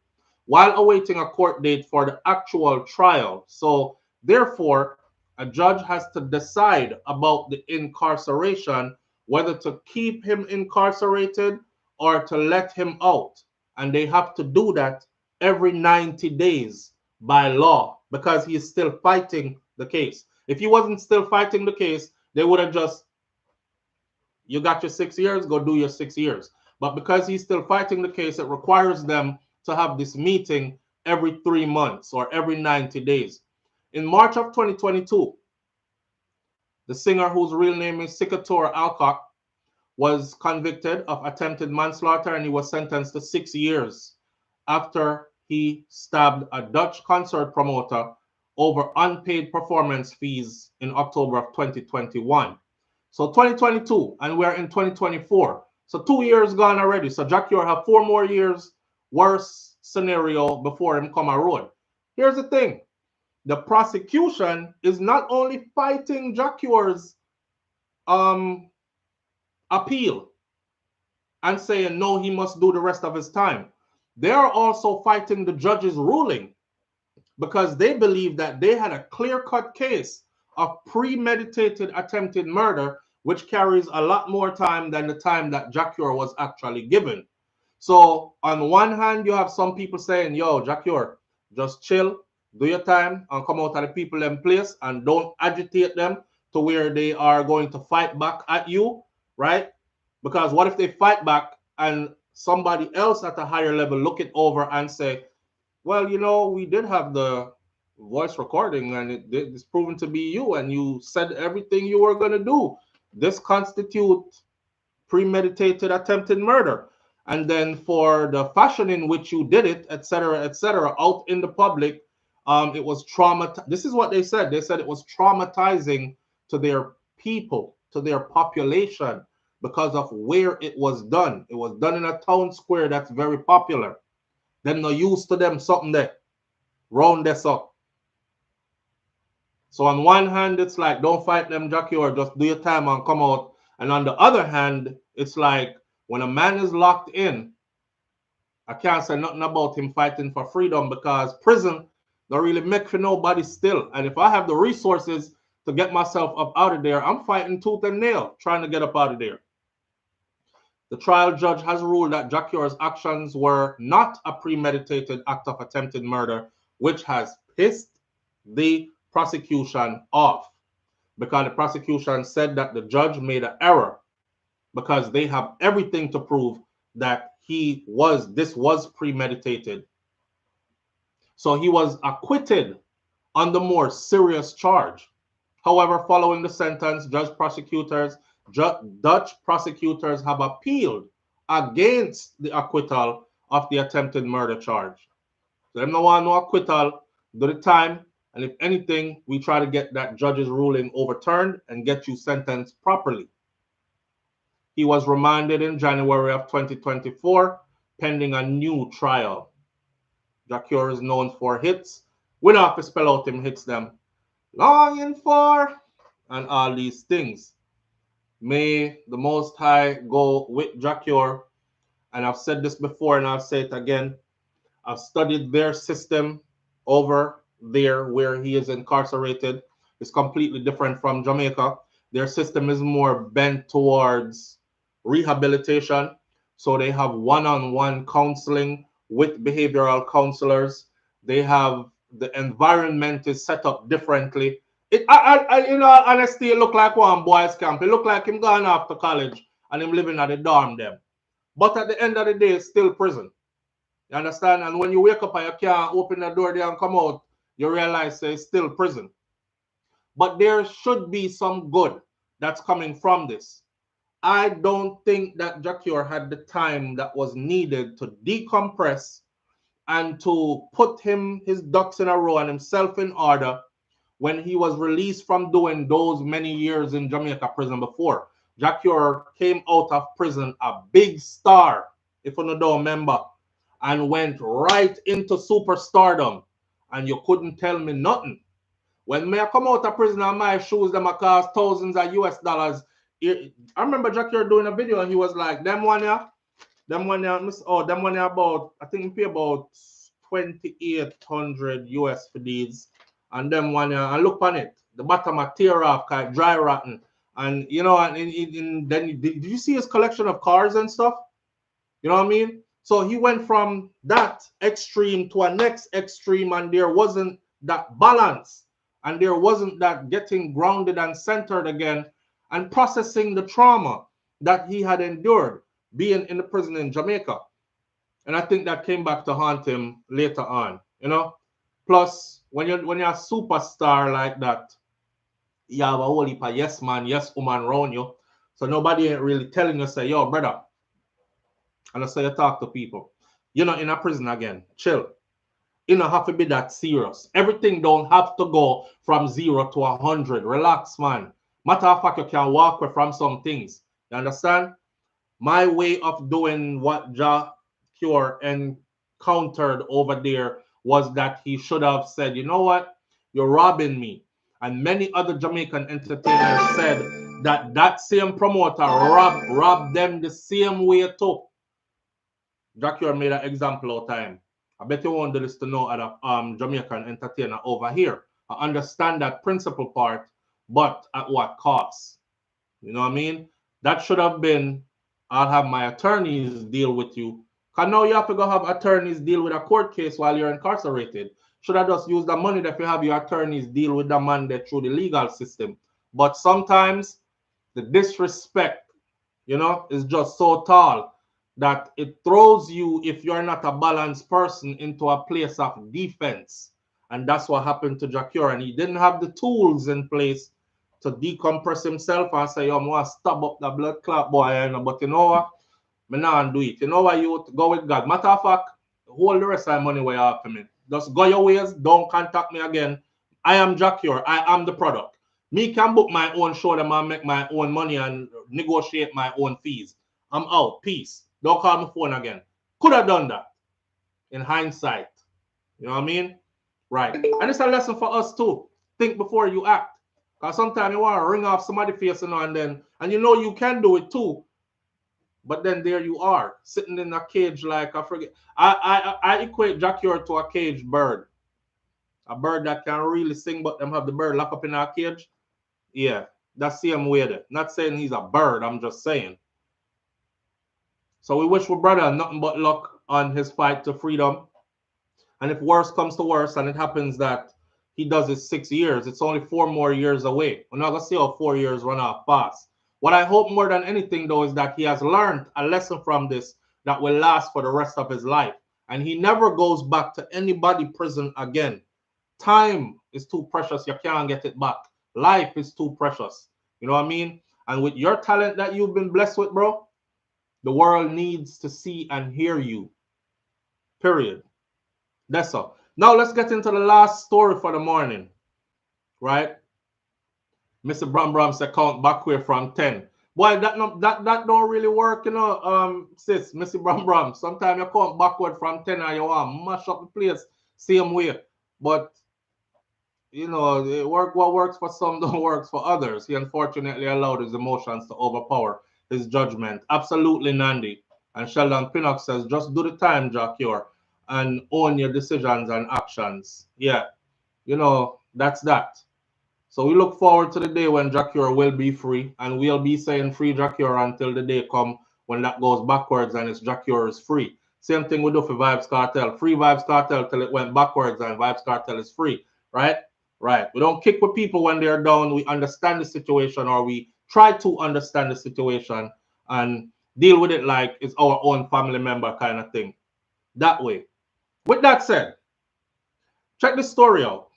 while awaiting a court date for the actual trial. So therefore, a judge has to decide about the incarceration, whether to keep him incarcerated or to let him out. And they have to do that every 90 days by law because he is still fighting the case. If he wasn't still fighting the case, they would have just, you got your 6 years, go do your 6 years. But because he's still fighting the case, it requires them to have this meeting every 3 months or every 90 days. In March of 2022, the singer whose real name is Sikator Alcock was convicted of attempted manslaughter and he was sentenced to 6 years after he stabbed a Dutch concert promoter over unpaid performance fees in October of 2021. So 2022, and we're in 2024. So 2 years gone already. So Jah Cure have 4 more years worse scenario before him come a road. Here's the thing. The prosecution is not only fighting Jah Cure's appeal and saying, no, he must do the rest of his time. They are also fighting the judge's ruling. because they believed that they had a clear-cut case of premeditated attempted murder, which carries a lot more time than the time that Jah Cure was actually given. So on one hand, you have some people saying, yo, Jah Cure, just chill, do your time, and come out of the people in place, and don't agitate them to where they are going to fight back at you, right? Because what if they fight back and somebody else at a higher level look it over and say, well, you know, we did have the voice recording and it's proven to be you, and you said everything you were going to do. This constitutes premeditated attempted murder. And then for the fashion in which you did it, etc., out in the public, it was trauma. This is what they said. They said it was traumatizing to their people, to their population, because of where it was done. It was done in a town square that's very popular. Them no used to them something there. Round this up. So on one hand, it's like, don't fight them, Jah Cure, just do your time and come out. And on the other hand, it's like, when a man is locked in, I can't say nothing about him fighting for freedom, because prison don't really make for nobody still. And if I have the resources to get myself up out of there, I'm fighting tooth and nail, trying to get up out of there. The trial judge has ruled that Jah Cure's actions were not a premeditated act of attempted murder, which has pissed the prosecution off, because the prosecution said that the judge made an error because they have everything to prove that this was premeditated. So he was acquitted on the more serious charge. However, following the sentence, Dutch prosecutors have appealed against the acquittal of the attempted murder charge. So them no want no acquittal, do the time, and if anything, we try to get that judge's ruling overturned and get you sentenced properly. He was remanded in January of 2024, pending a new trial. Jah Cure is known for hits. We don't have to spell out him hits them. Longing for, and all these things. May the Most High go with Jah Cure. And I've said this before and I'll say it again. I've studied their system over there where he is incarcerated. It's completely different from Jamaica. Their system is more bent towards rehabilitation. So they have one-on-one counseling with behavioral counselors. They have, the environment is set up differently. In all honesty, it look like one boys camp. It look like him going off to college and him living at the dorm them. But at the end of the day, it's still prison. You understand? And when you wake up and you can't open the door there and come out, you realize it's still prison. But there should be some good that's coming from this. I don't think that Jah Cure had the time that was needed to decompress and to put his ducks in a row and himself in order when he was released from doing those many years in Jamaica prison before. Jah Cure came out of prison a big star, if you don't remember, and went right into superstardom. And you couldn't tell me nothing. When I come out of prison and my shoes, them cost thousands of US dollars. I remember Jah Cure doing a video and he was like, them one here about, I think we pay about 2,800 US for these. And them one here, and look on it, the bottom are tear off, kind of dry rotten. And you know, and then did you see his collection of cars and stuff? You know what I mean? So he went from that extreme to a next extreme, and there wasn't that balance, and there wasn't that getting grounded and centered again and processing the trauma that he had endured being in the prison in Jamaica. And I think that came back to haunt him later on, you know. Plus, when you're a superstar like that, you have a whole heap of yes man, yes woman around you. So nobody ain't really telling you, say, yo, brother. And that's how you talk to people. You're not in a prison again. Chill. You don't have to be that serious. Everything don't have to go from 0 to 100. Relax, man. Matter of fact, you can walk away from some things. You understand? My way of doing what Jah Cure encountered over there was that he should have said, you know what? You're robbing me. And many other Jamaican entertainers said that same promoter robbed them the same way too. Jah Cure made an example of time. I bet you won't do this to no other Jamaican entertainer over here. I understand that principal part, but at what cost? You know what I mean? That should have been, I'll have my attorneys deal with you. Because now you have to go have attorneys deal with a court case while you're incarcerated. Should I just use the money that you have your attorneys deal with the man there through the legal system? But sometimes the disrespect, you know, is just so tall that it throws you, if you're not a balanced person, into a place of defense. And that's what happened to Jah Cure. And he didn't have the tools in place to decompress himself and say, yo, I want to stab up the blood clot boy. But you know what? Me not do it. You know what? You go with God. Matter of fact, hold the rest of the money where you have for me. Just go your ways. Don't contact me again. I am Jah Cure. I am the product. Me can book my own show them and make my own money and negotiate my own fees. I'm out. Peace. Don't call my phone again. Could have done that in hindsight. You know what I mean? Right. And it's a lesson for us too. Think before you act. Because sometimes you want to ring off somebody's face and you know you can do it too. But then there you are, sitting in a cage like, I forget. I equate Jah Cure to a caged bird. A bird that can really sing, but them have the bird locked up in a cage. Yeah, that's the same way there. Not saying he's a bird, I'm just saying. So we wish our brother nothing but luck on his fight to freedom. And if worse comes to worse, and it happens that he does his 6 years, it's only 4 more years away. We're not going to see how 4 years run off fast. What I hope more than anything, though, is that he has learned a lesson from this that will last for the rest of his life. And he never goes back to anybody prison again. Time is too precious. You can't get it back. Life is too precious. You know what I mean? And with your talent that you've been blessed with, bro, the world needs to see and hear you. Period. That's all. Now let's get into the last story for the morning. Right? Mr. Bram said count backward from 10. Boy, that don't really work, you know, sis, Mr. Bram. Sometimes you count backward from 10 and you want to mash up the place same way. But you know, what works for some don't work for others. He unfortunately allowed his emotions to overpower his judgment. Absolutely, Nandi. And Sheldon Pinnock says, just do the time, Jah Cure, and own your decisions and actions. Yeah, you know, that's that. So we look forward to the day when Jah Cure will be free, and we'll be saying free Jah Cure until the day come when that goes backwards and it's Jah Cure is free. Same thing we do for Vybz Kartel. Free Vybz Kartel till it went backwards and Vybz Kartel is free, right? Right. We don't kick with people when they're down. We understand the situation, or we try to understand the situation and deal with it like it's our own family member kind of thing. That way. With that said, check this story out.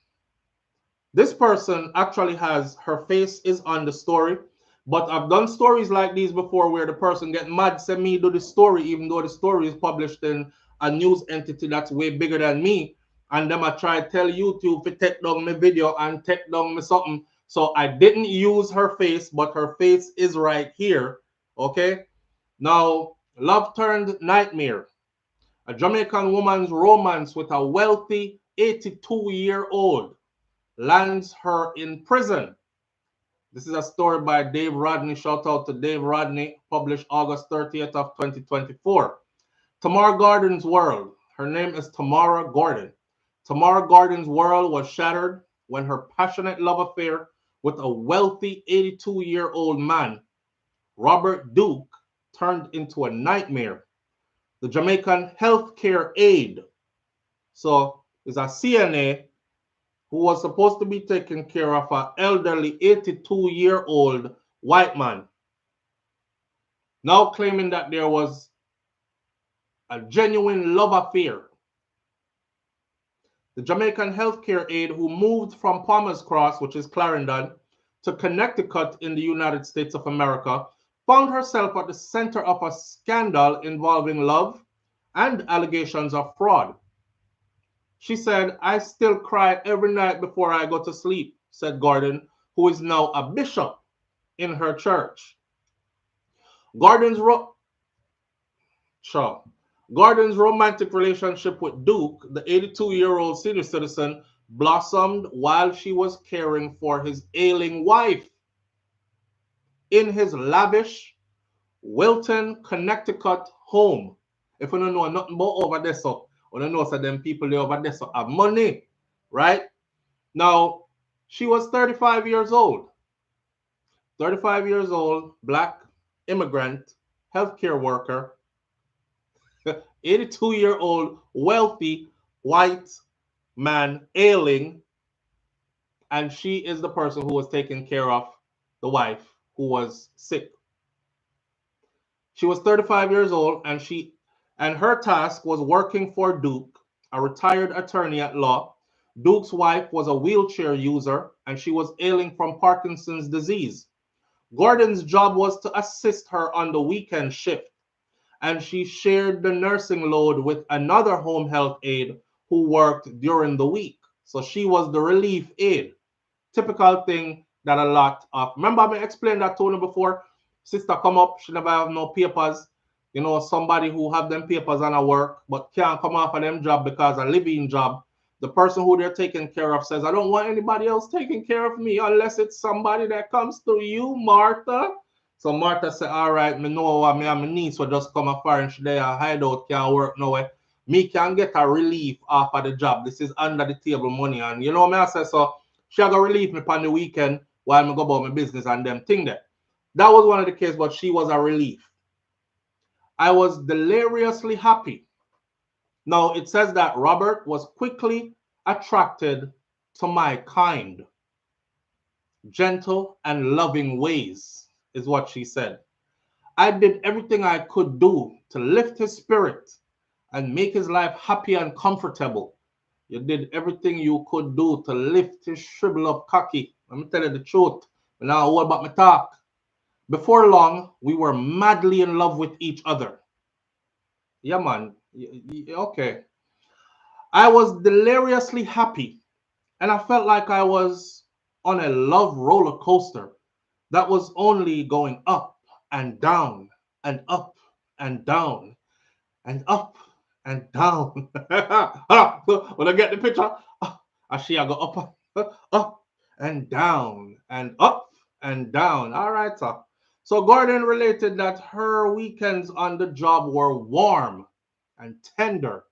This person actually has, her face is on the story, but I've done stories like these before where the person get mad, send me do the story, even though the story is published in a news entity that's way bigger than me. And then I try to tell YouTube to take down my video and take down my something. So I didn't use her face, but her face is right here. Okay. Now, love turned nightmare. A Jamaican woman's romance with a wealthy 82-year-old lands her in prison. This is a story by Dave Rodney. Shout out to Dave Rodney, published August 30th of 2024. Tamara Gordon's world. Her name is Tamara Gordon. Tamara Gordon's world was shattered when her passionate love affair with a wealthy 82-year-old man, Robert Duke, turned into a nightmare. The Jamaican healthcare aide, so is a CNA, who was supposed to be taking care of an elderly 82-year-old white man, now claiming that there was a genuine love affair. The Jamaican healthcare aide, who moved from Palmer's Cross, which is Clarendon, to Connecticut in the United States of America, found herself at the center of a scandal involving love and allegations of fraud. She said, I still cry every night before I go to sleep, said Gordon, who is now a bishop in her church. Gordon's romantic relationship with Duke, the 82-year-old senior citizen, blossomed while she was caring for his ailing wife in his lavish Wilton, Connecticut home. If you don't know nothing about over there, so I don't know, so them people there over there so have money, right? Now, she was 35 years old. 35 years old, black, immigrant, healthcare worker, 82-year-old, wealthy, white man, ailing, and she is the person who was taking care of the wife who was sick. She was 35 years old, and her task was working for Duke, a retired attorney at law. Duke's wife was a wheelchair user, and she was ailing from Parkinson's disease. Gordon's job was to assist her on the weekend shift, and she shared the nursing load with another home health aide who worked during the week. So she was the relief aide. Typical thing that a lot of, remember I explained that to you before. Sister come up, she never have no papers. You know, somebody who have them papers and a work, but can't come off of them job because a living job. The person who they're taking care of says, I don't want anybody else taking care of me unless it's somebody that comes through you, Martha. So Martha said, all right, me know what me and my niece will just come afar and she there hideout can't work no way. Me can get a relief off of the job. This is under the table money. And you know what I say? So she got relieve me on the weekend while I go about my business and them thing there. That was one of the cases, but she was a relief. I was deliriously happy. Now, it says that Robert was quickly attracted to my kind, gentle and loving ways, is what she said. I did everything I could do to lift his spirit and make his life happy and comfortable. You did everything you could do to lift his shrivel up cocky. Let me tell you the truth. Now, what about my talk? Before long, we were madly in love with each other. Yeah, man. Okay. I was deliriously happy, and I felt like I was on a love roller coaster that was only going up and down and up and down and up and down. When I get the picture, I see I go up and down and up and down. All right, sir. So Gordon related that her weekends on the job were warm and tender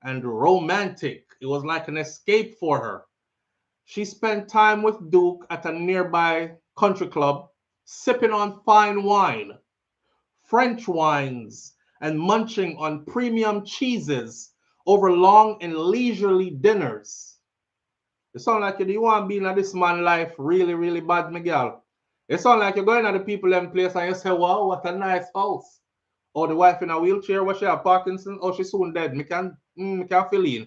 and romantic. It was like an escape for her. She spent time with Duke at a nearby country club, sipping on fine wine, French wines, and munching on premium cheeses over long and leisurely dinners. It sounds like you want to be in this man's life really, really bad, Miguel. It sounds like you're going to the people in place and you say, wow, what a nice house. Or the wife in a wheelchair, what she have Parkinson, or she's soon dead. Me can fill in.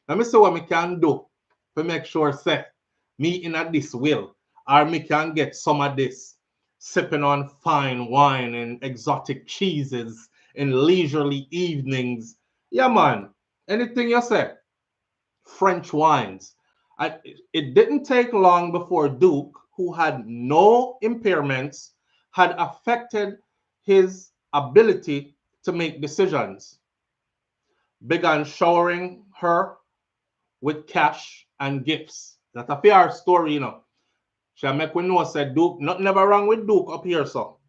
Let me see what me can do to make sure say me in a this will, or me can get some of this, sipping on fine wine and exotic cheeses in leisurely evenings. Yeah, man. Anything you say. French wines. It didn't take long before Duke, who had no impairments, had affected his ability to make decisions, began showering her with cash and gifts. That's a fair story, you know. She make we know said Duke, nothing never wrong with Duke up here, so.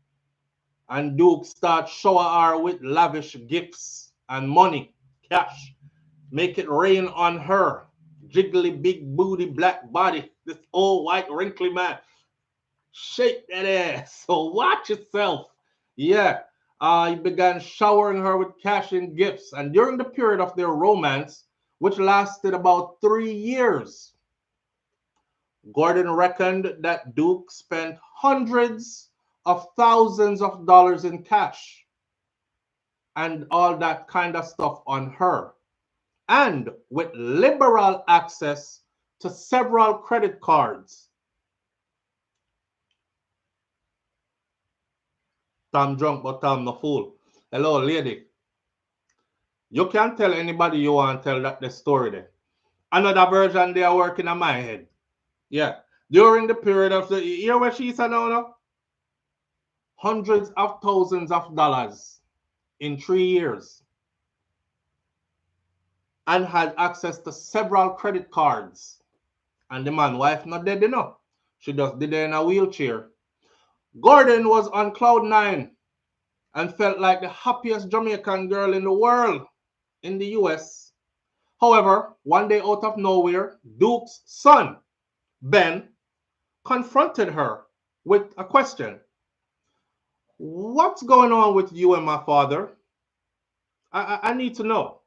And Duke start shower her with lavish gifts and money, cash. Make it rain on her. Jiggly, big booty, black body. This old white wrinkly man. Shake that ass. So watch yourself. Yeah. He began showering her with cash and gifts. And during the period of their romance, which lasted about 3 years, Gordon reckoned that Duke spent hundreds of thousands of dollars in cash and all that kind of stuff on her, and with liberal access to several credit cards. Tom drunk, but Tom no fool. Hello, lady. You can tell anybody you want to tell that the story there. Another version they are working on my head. Yeah. During the period of the year where she said now, hundreds of thousands of dollars in 3 years, and had access to several credit cards. And the man wife not dead enough. She just did it in a wheelchair. Gordon was on cloud 9 and felt like the happiest Jamaican girl in the world, in the US. However, one day out of nowhere, Duke's son, Ben, confronted her with a question. What's going on with you and my father? I need to know.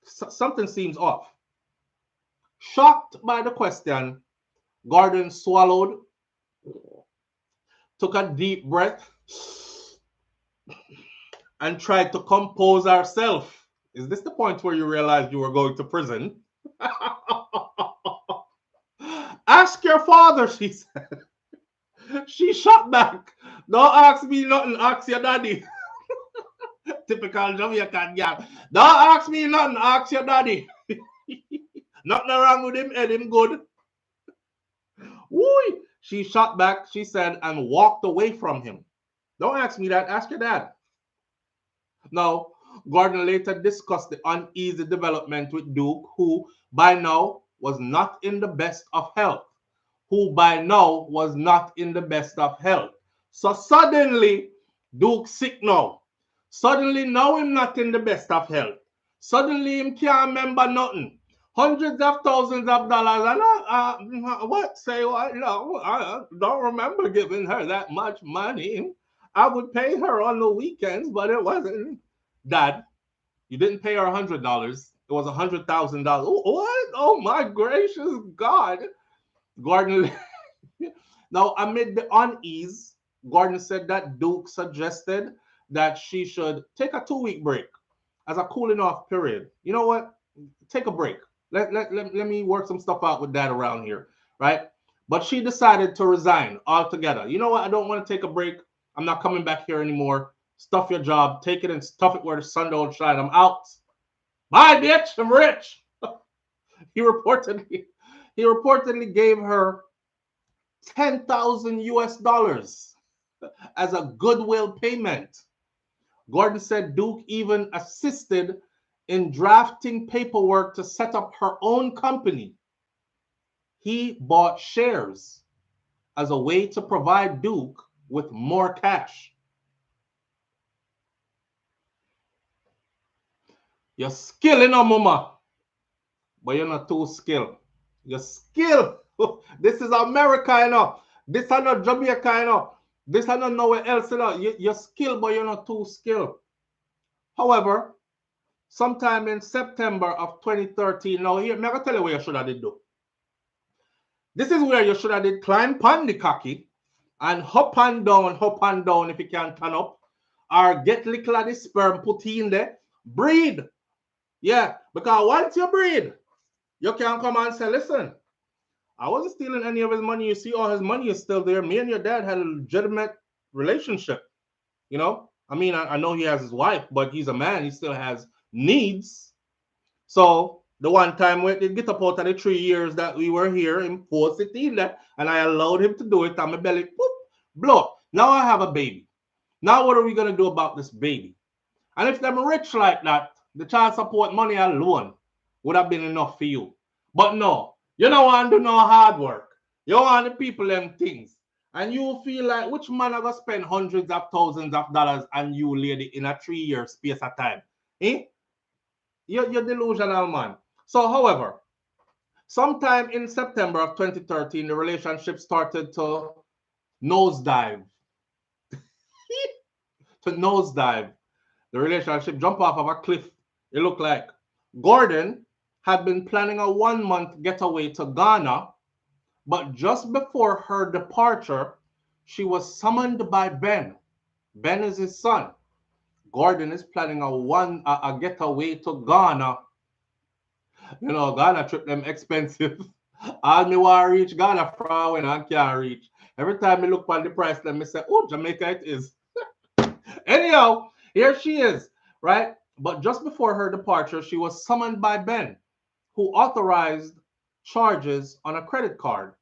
Something seems off. Shocked by the question, Gordon swallowed, took a deep breath, and tried to compose herself. Is this the point where you realized you were going to prison? Ask your father, she said. She shot back. Don't ask me nothing, ask your daddy. Typical Jamaican girl. Don't ask me nothing, ask your daddy. Nothing wrong with him, head him good. Woo! She shot back, she said, and walked away from him. Don't ask me that, ask your dad. Now, Gordon later discussed the uneasy development with Duke, who by now was not in the best of health. So suddenly, Duke sick now. Suddenly, now him not in the best of health. Suddenly, him can't remember nothing. Hundreds of thousands of dollars. And what? Say what? No, I don't remember giving her that much money. I would pay her on the weekends, but it wasn't. Dad, you didn't pay her $100. It was $100,000. What? Oh my gracious God. Gordon. Now, amid the unease, Gordon said that Duke suggested that she should take a 2-week break as a cooling off period. You know what? Take a break. Let me work some stuff out with Dad around here, right? But she decided to resign altogether. You know what? I don't want to take a break. I'm not coming back here anymore. Stuff your job. Take it and stuff it where the sun don't shine. I'm out. Bye, bitch. I'm rich. He reportedly gave her 10,000 US dollars as a goodwill payment. Gordon said Duke even assisted in drafting paperwork to set up her own company. He bought shares as a way to provide Duke with more cash. You're skilled, mama, but you're not too skilled. You're skilled. This is America, you know. This is not Jamaica, you know. This is not nowhere else, you know. You're skilled, but you're not too skilled. However, sometime in September of 2013, now here, I'm going to tell you what you should have did do. This is where you should have did climb pan the cocky and hop and down if you can turn up, or get little of the sperm put in there, breed. Yeah, because once you breed, you can come and say, listen, I wasn't stealing any of his money. You see, all his money is still there. Me and your dad had a legitimate relationship. You know, I mean, I know he has his wife, but he's a man. He still has needs. So the one time we did get up out of the 3 years that we were here in 416, and I allowed him to do it, and my belly, boop, blow up. Now I have a baby. Now what are we going to do about this baby? And if they're rich like that, the child support money alone would have been enough for you. But no, you don't want to do no hard work. You want the people them things. And you feel like, which man are going to spend hundreds of thousands of dollars on you, lady, in a 3-year space of time? Eh? You're delusional, man. So, however, sometime in September of 2013, the relationship started to nosedive. The relationship jumped off of a cliff. It looked like Gordon had been planning a 1-month getaway to Ghana, but just before her departure, she was summoned by Ben. Ben is his son. Gordon is planning a getaway to Ghana. You know, Ghana trip them expensive. All me want to reach Ghana from when I can't reach. Every time I look on the price, let me say, oh, Jamaica it is. Anyhow, here she is, right? But just before her departure, she was summoned by Ben, who authorized charges on a credit card.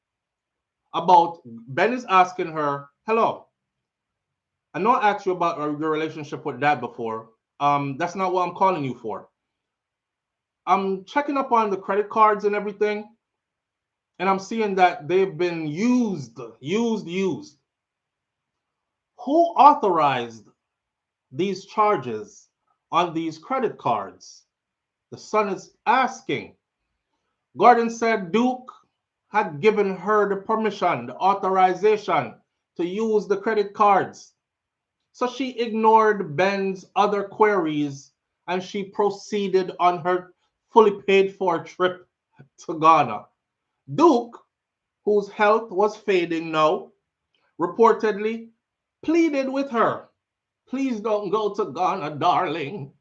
Ben is asking her, hello, I know I asked you about your relationship with Dad before. That's not what I'm calling you for. I'm checking up on the credit cards and everything, and I'm seeing that they've been used. Who authorized these charges on these credit cards? The Sun is asking. Gordon said Duke had given her the permission, the authorization to use the credit cards. So she ignored Ben's other queries and she proceeded on her fully paid for trip to Ghana. Duke, whose health was fading now, reportedly pleaded with her, "Please don't go to Ghana, darling."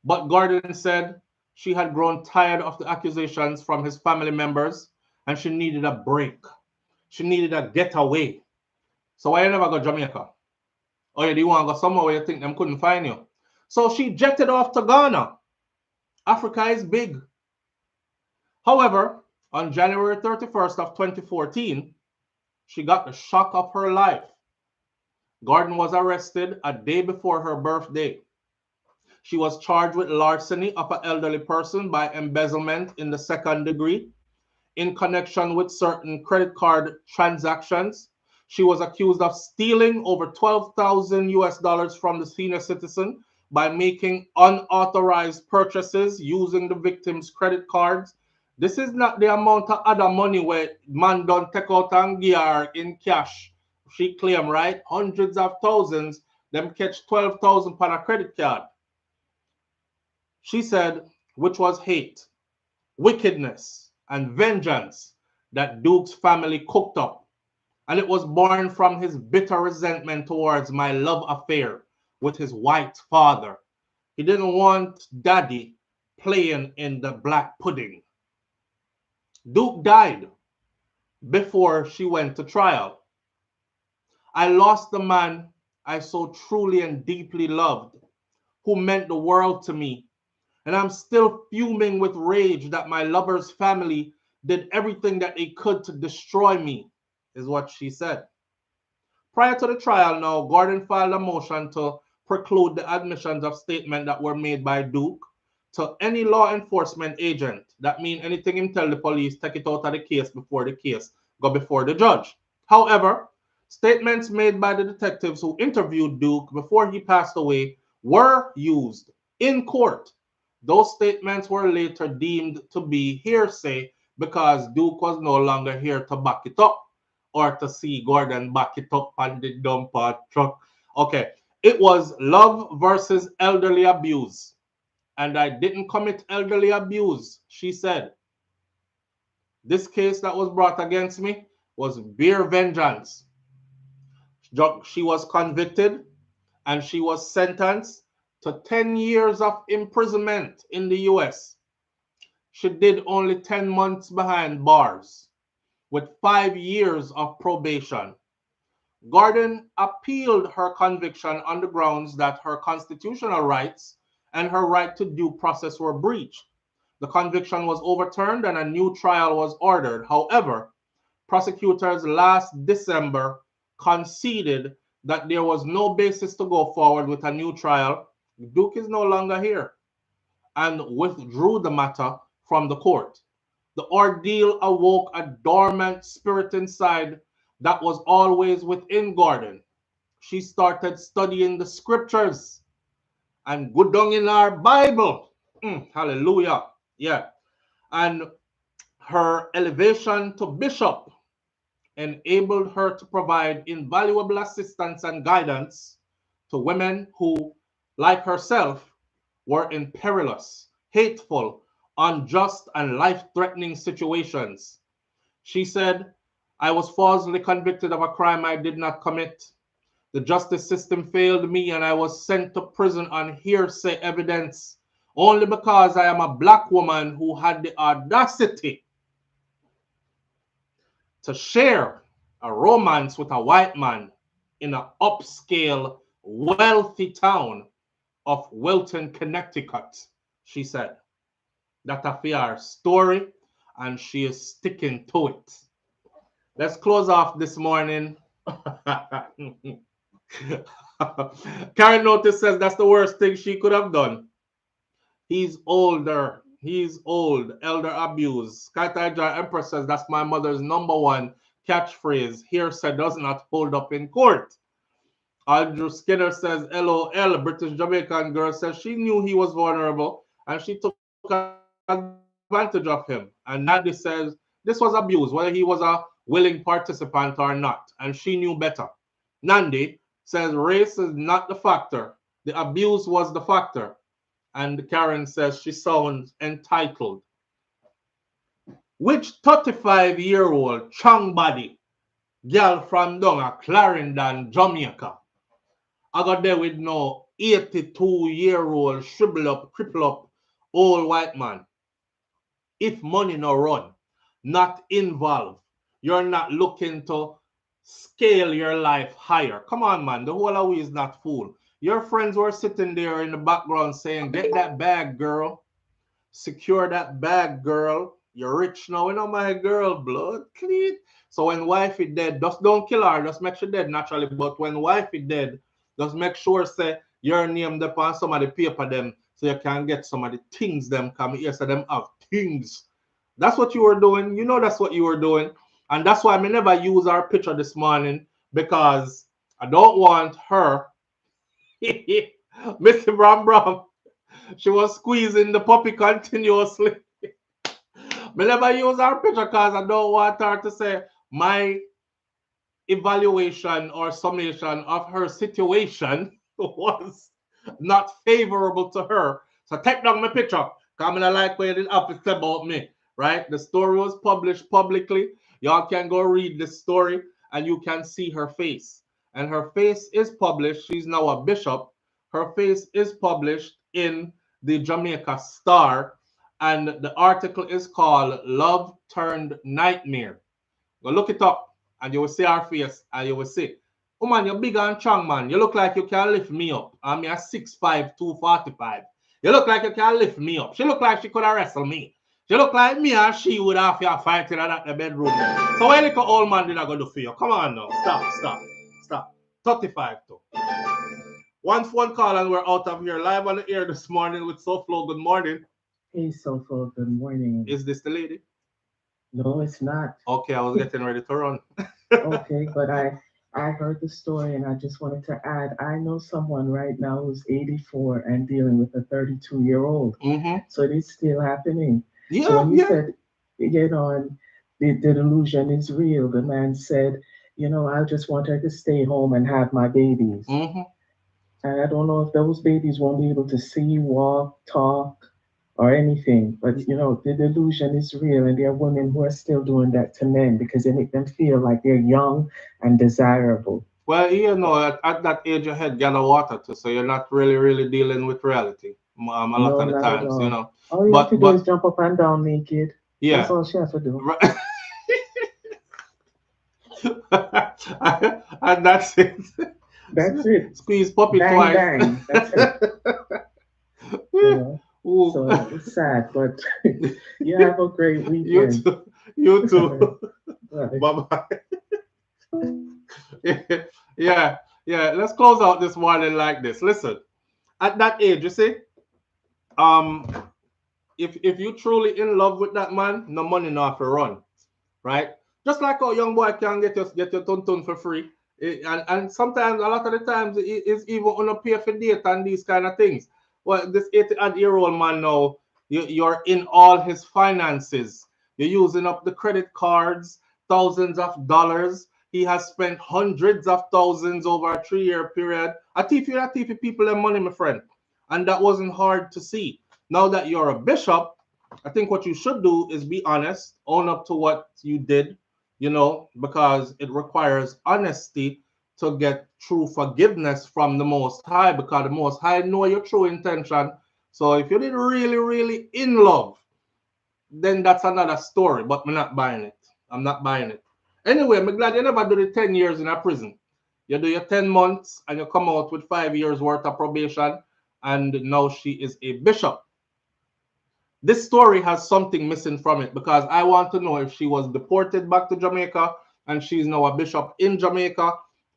But Gordon said she had grown tired of the accusations from his family members and she needed a break. She needed a getaway. So why you never go to Jamaica? Or you do want to go somewhere where you think them couldn't find you? So she jetted off to Ghana. Africa is big. However, on January 31st of 2014, she got the shock of her life. Gordon was arrested a day before her birthday. She was charged with larceny of an elderly person by embezzlement in the second degree. In connection with certain credit card transactions, she was accused of stealing over 12,000 US dollars from the senior citizen by making unauthorized purchases using the victim's credit cards. This is not the amount of other money where man don't take out and give her in cash. She claimed, right? Hundreds of thousands, them catch 12,000 on a credit card. She said, which was hate, wickedness, and vengeance that Duke's family cooked up. And it was born from his bitter resentment towards my love affair with his white father. He didn't want daddy playing in the black pudding. Duke died before she went to trial. I lost the man I so truly and deeply loved, who meant the world to me. And I'm still fuming with rage that my lover's family did everything that they could to destroy me, is what she said. Prior to the trial now, Gordon filed a motion to preclude the admissions of statements that were made by Duke to any law enforcement agent. That means anything him tell the police, take it out of the case before the case go before the judge. However, statements made by the detectives who interviewed Duke before he passed away were used in court. Those statements were later deemed to be hearsay because Duke was no longer here to back it up or to see Gordon back it up on the dumper truck. Okay, it was love versus elderly abuse. And I didn't commit elderly abuse, she said. This case that was brought against me was bare vengeance. She was convicted and she was sentenced to 10 years of imprisonment in the US. She did only 10 months behind bars with 5 years of probation. Gordon appealed her conviction on the grounds that her constitutional rights and her right to due process were breached. The conviction was overturned and a new trial was ordered. However, prosecutors last December conceded that there was no basis to go forward with a new trial. Duke is no longer here and withdrew the matter from the court. The ordeal awoke a dormant spirit inside that was always within Gordon. She started studying the scriptures and good down in our Bible. Hallelujah. Yeah. And her elevation to bishop enabled her to provide invaluable assistance and guidance to women who, like herself, were in perilous, hateful, unjust, and life-threatening situations. She said, I was falsely convicted of a crime I did not commit. The justice system failed me and I was sent to prison on hearsay evidence only because I am a black woman who had the audacity to share a romance with a white man in an upscale, wealthy town of Wilton, Connecticut, she said. That's a fair story, and she is sticking to it. Let's close off this morning. Karen Notice says that's the worst thing she could have done. He's older. He's old. Elder abuse. Skytiger Empress says that's my mother's #1 catchphrase. Hearsay does not hold up in court. Andrew Skinner says, LOL. British Jamaican girl says she knew he was vulnerable and she took advantage of him. And Nandi says this was abuse, whether he was a willing participant or not. And she knew better. Nandi says race is not the factor. The abuse was the factor. And Karen says she sounds entitled. Which 35-year-old chung body girl from down at Clarendon, Jamaica, I got there with no 82-year-old shrivel up, cripple up old white man? If money no run, not involved, you're not looking to scale your life higher. Come on, man. The whole of we is not fool. Your friends were sitting there in the background saying, get that bag, girl. Secure that bag, girl. You're rich now, you know, my girl. Blood clean. So when wife is dead, just don't kill her. Just make sure dead naturally. But when wife is dead, just make sure say your name upon some of the paper them so you can get some of the things them come here so them have things. That's what you were doing. You know that's what you were doing. And that's why I never use our picture this morning, because I don't want her. Mr. Brown. She was squeezing the puppy continuously. I never use her picture because I don't want her to say my evaluation or summation of her situation was not favorable to her. So take down my picture. Because I like what you did have to say about me. Right? The story was published publicly. Y'all can go read the story and you can see her face. And her face is published. She's now a bishop. Her face is published in the Jamaica Star. And the article is called Love Turned Nightmare. Go look it up and you will see her face and you will see. Oh man, you're big and strong, man. You look like you can lift me up. I'm a 6'5", 245. You look like you can lift me up. She look like she could have wrestled me. She look like me and she would have to fight in the bedroom. So what little old man did I go do for you? Come on now. Stop. 35 too. One phone call and we're out of here. Live on the air this morning with SouFlo. Good morning. Hey, SouFlo, good morning. Is this the lady? No, it's not. Okay, I was getting ready to run. Okay, but I heard the story and I just wanted to add, I know someone right now who's 84 and dealing with a 32-year-old. So it is still happening. Yeah, so when you said, you know, the delusion is real, the man said, you know, I just want her to stay home and have my babies. And I don't know if those babies won't be able to see, walk, talk, or anything. But, you know, the delusion is real. And there are women who are still doing that to men because they make them feel like they're young and desirable. Well, you know, at that age, your head gather water too. So you're not really dealing with reality a lot of the times, you know. All you have to do is jump up and down naked. Yeah. That's all she has to do. Right. And that's it. That's it. Squeeze puppy bang, twice. Bang. That's it. Yeah. So it's sad, but you have a great weekend. You too. Bye-bye. Yeah. Let's close out this morning like this. Listen, at that age, you see, if you truly in love with that man, no money no have to run, right? Just like a young boy can get your ton for free, and sometimes a lot of the times it's even on a pay for date and these kind of things. Well, this 80-odd man now, you're in all his finances. You're using up the credit cards, thousands of dollars. He has spent hundreds of thousands over a 3-year period. I teach people their money, my friend. And that wasn't hard to see. Now that you're a bishop, I think what you should do is be honest, own up to what you did, you know, because it requires honesty to get true forgiveness from the Most High, because the Most High know your true intention. So if you did really in love, then that's another story, but I'm not buying it. I'm not buying it. Anyway, I'm glad you never do the 10 years in a prison. You do your 10 months and you come out with 5 years worth of probation, and now she is a bishop. This story has something missing from it, because I want to know if she was deported back to Jamaica and she's now a bishop in Jamaica,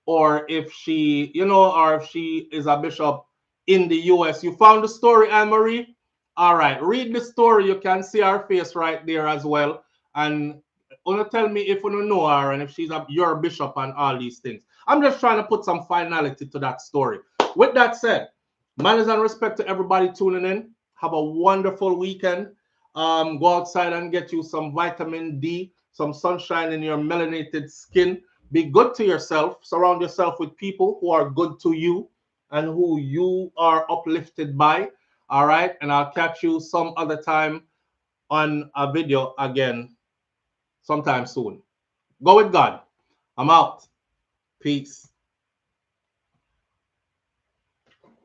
or if she, you know, or if she is a bishop in the US. You found the story, Anne-Marie? All right, read the story. You can see her face right there as well. And wanna tell me if you don't know her and if she's your bishop and all these things. I'm just trying to put some finality to that story. With that said, manners and respect to everybody tuning in. Have a wonderful weekend. Go outside and get you some vitamin D, some sunshine in your melanated skin. Be good to yourself. Surround yourself with people who are good to you and who you are uplifted by. All right. And I'll catch you some other time on a video again sometime soon. Go with God. I'm out. Peace.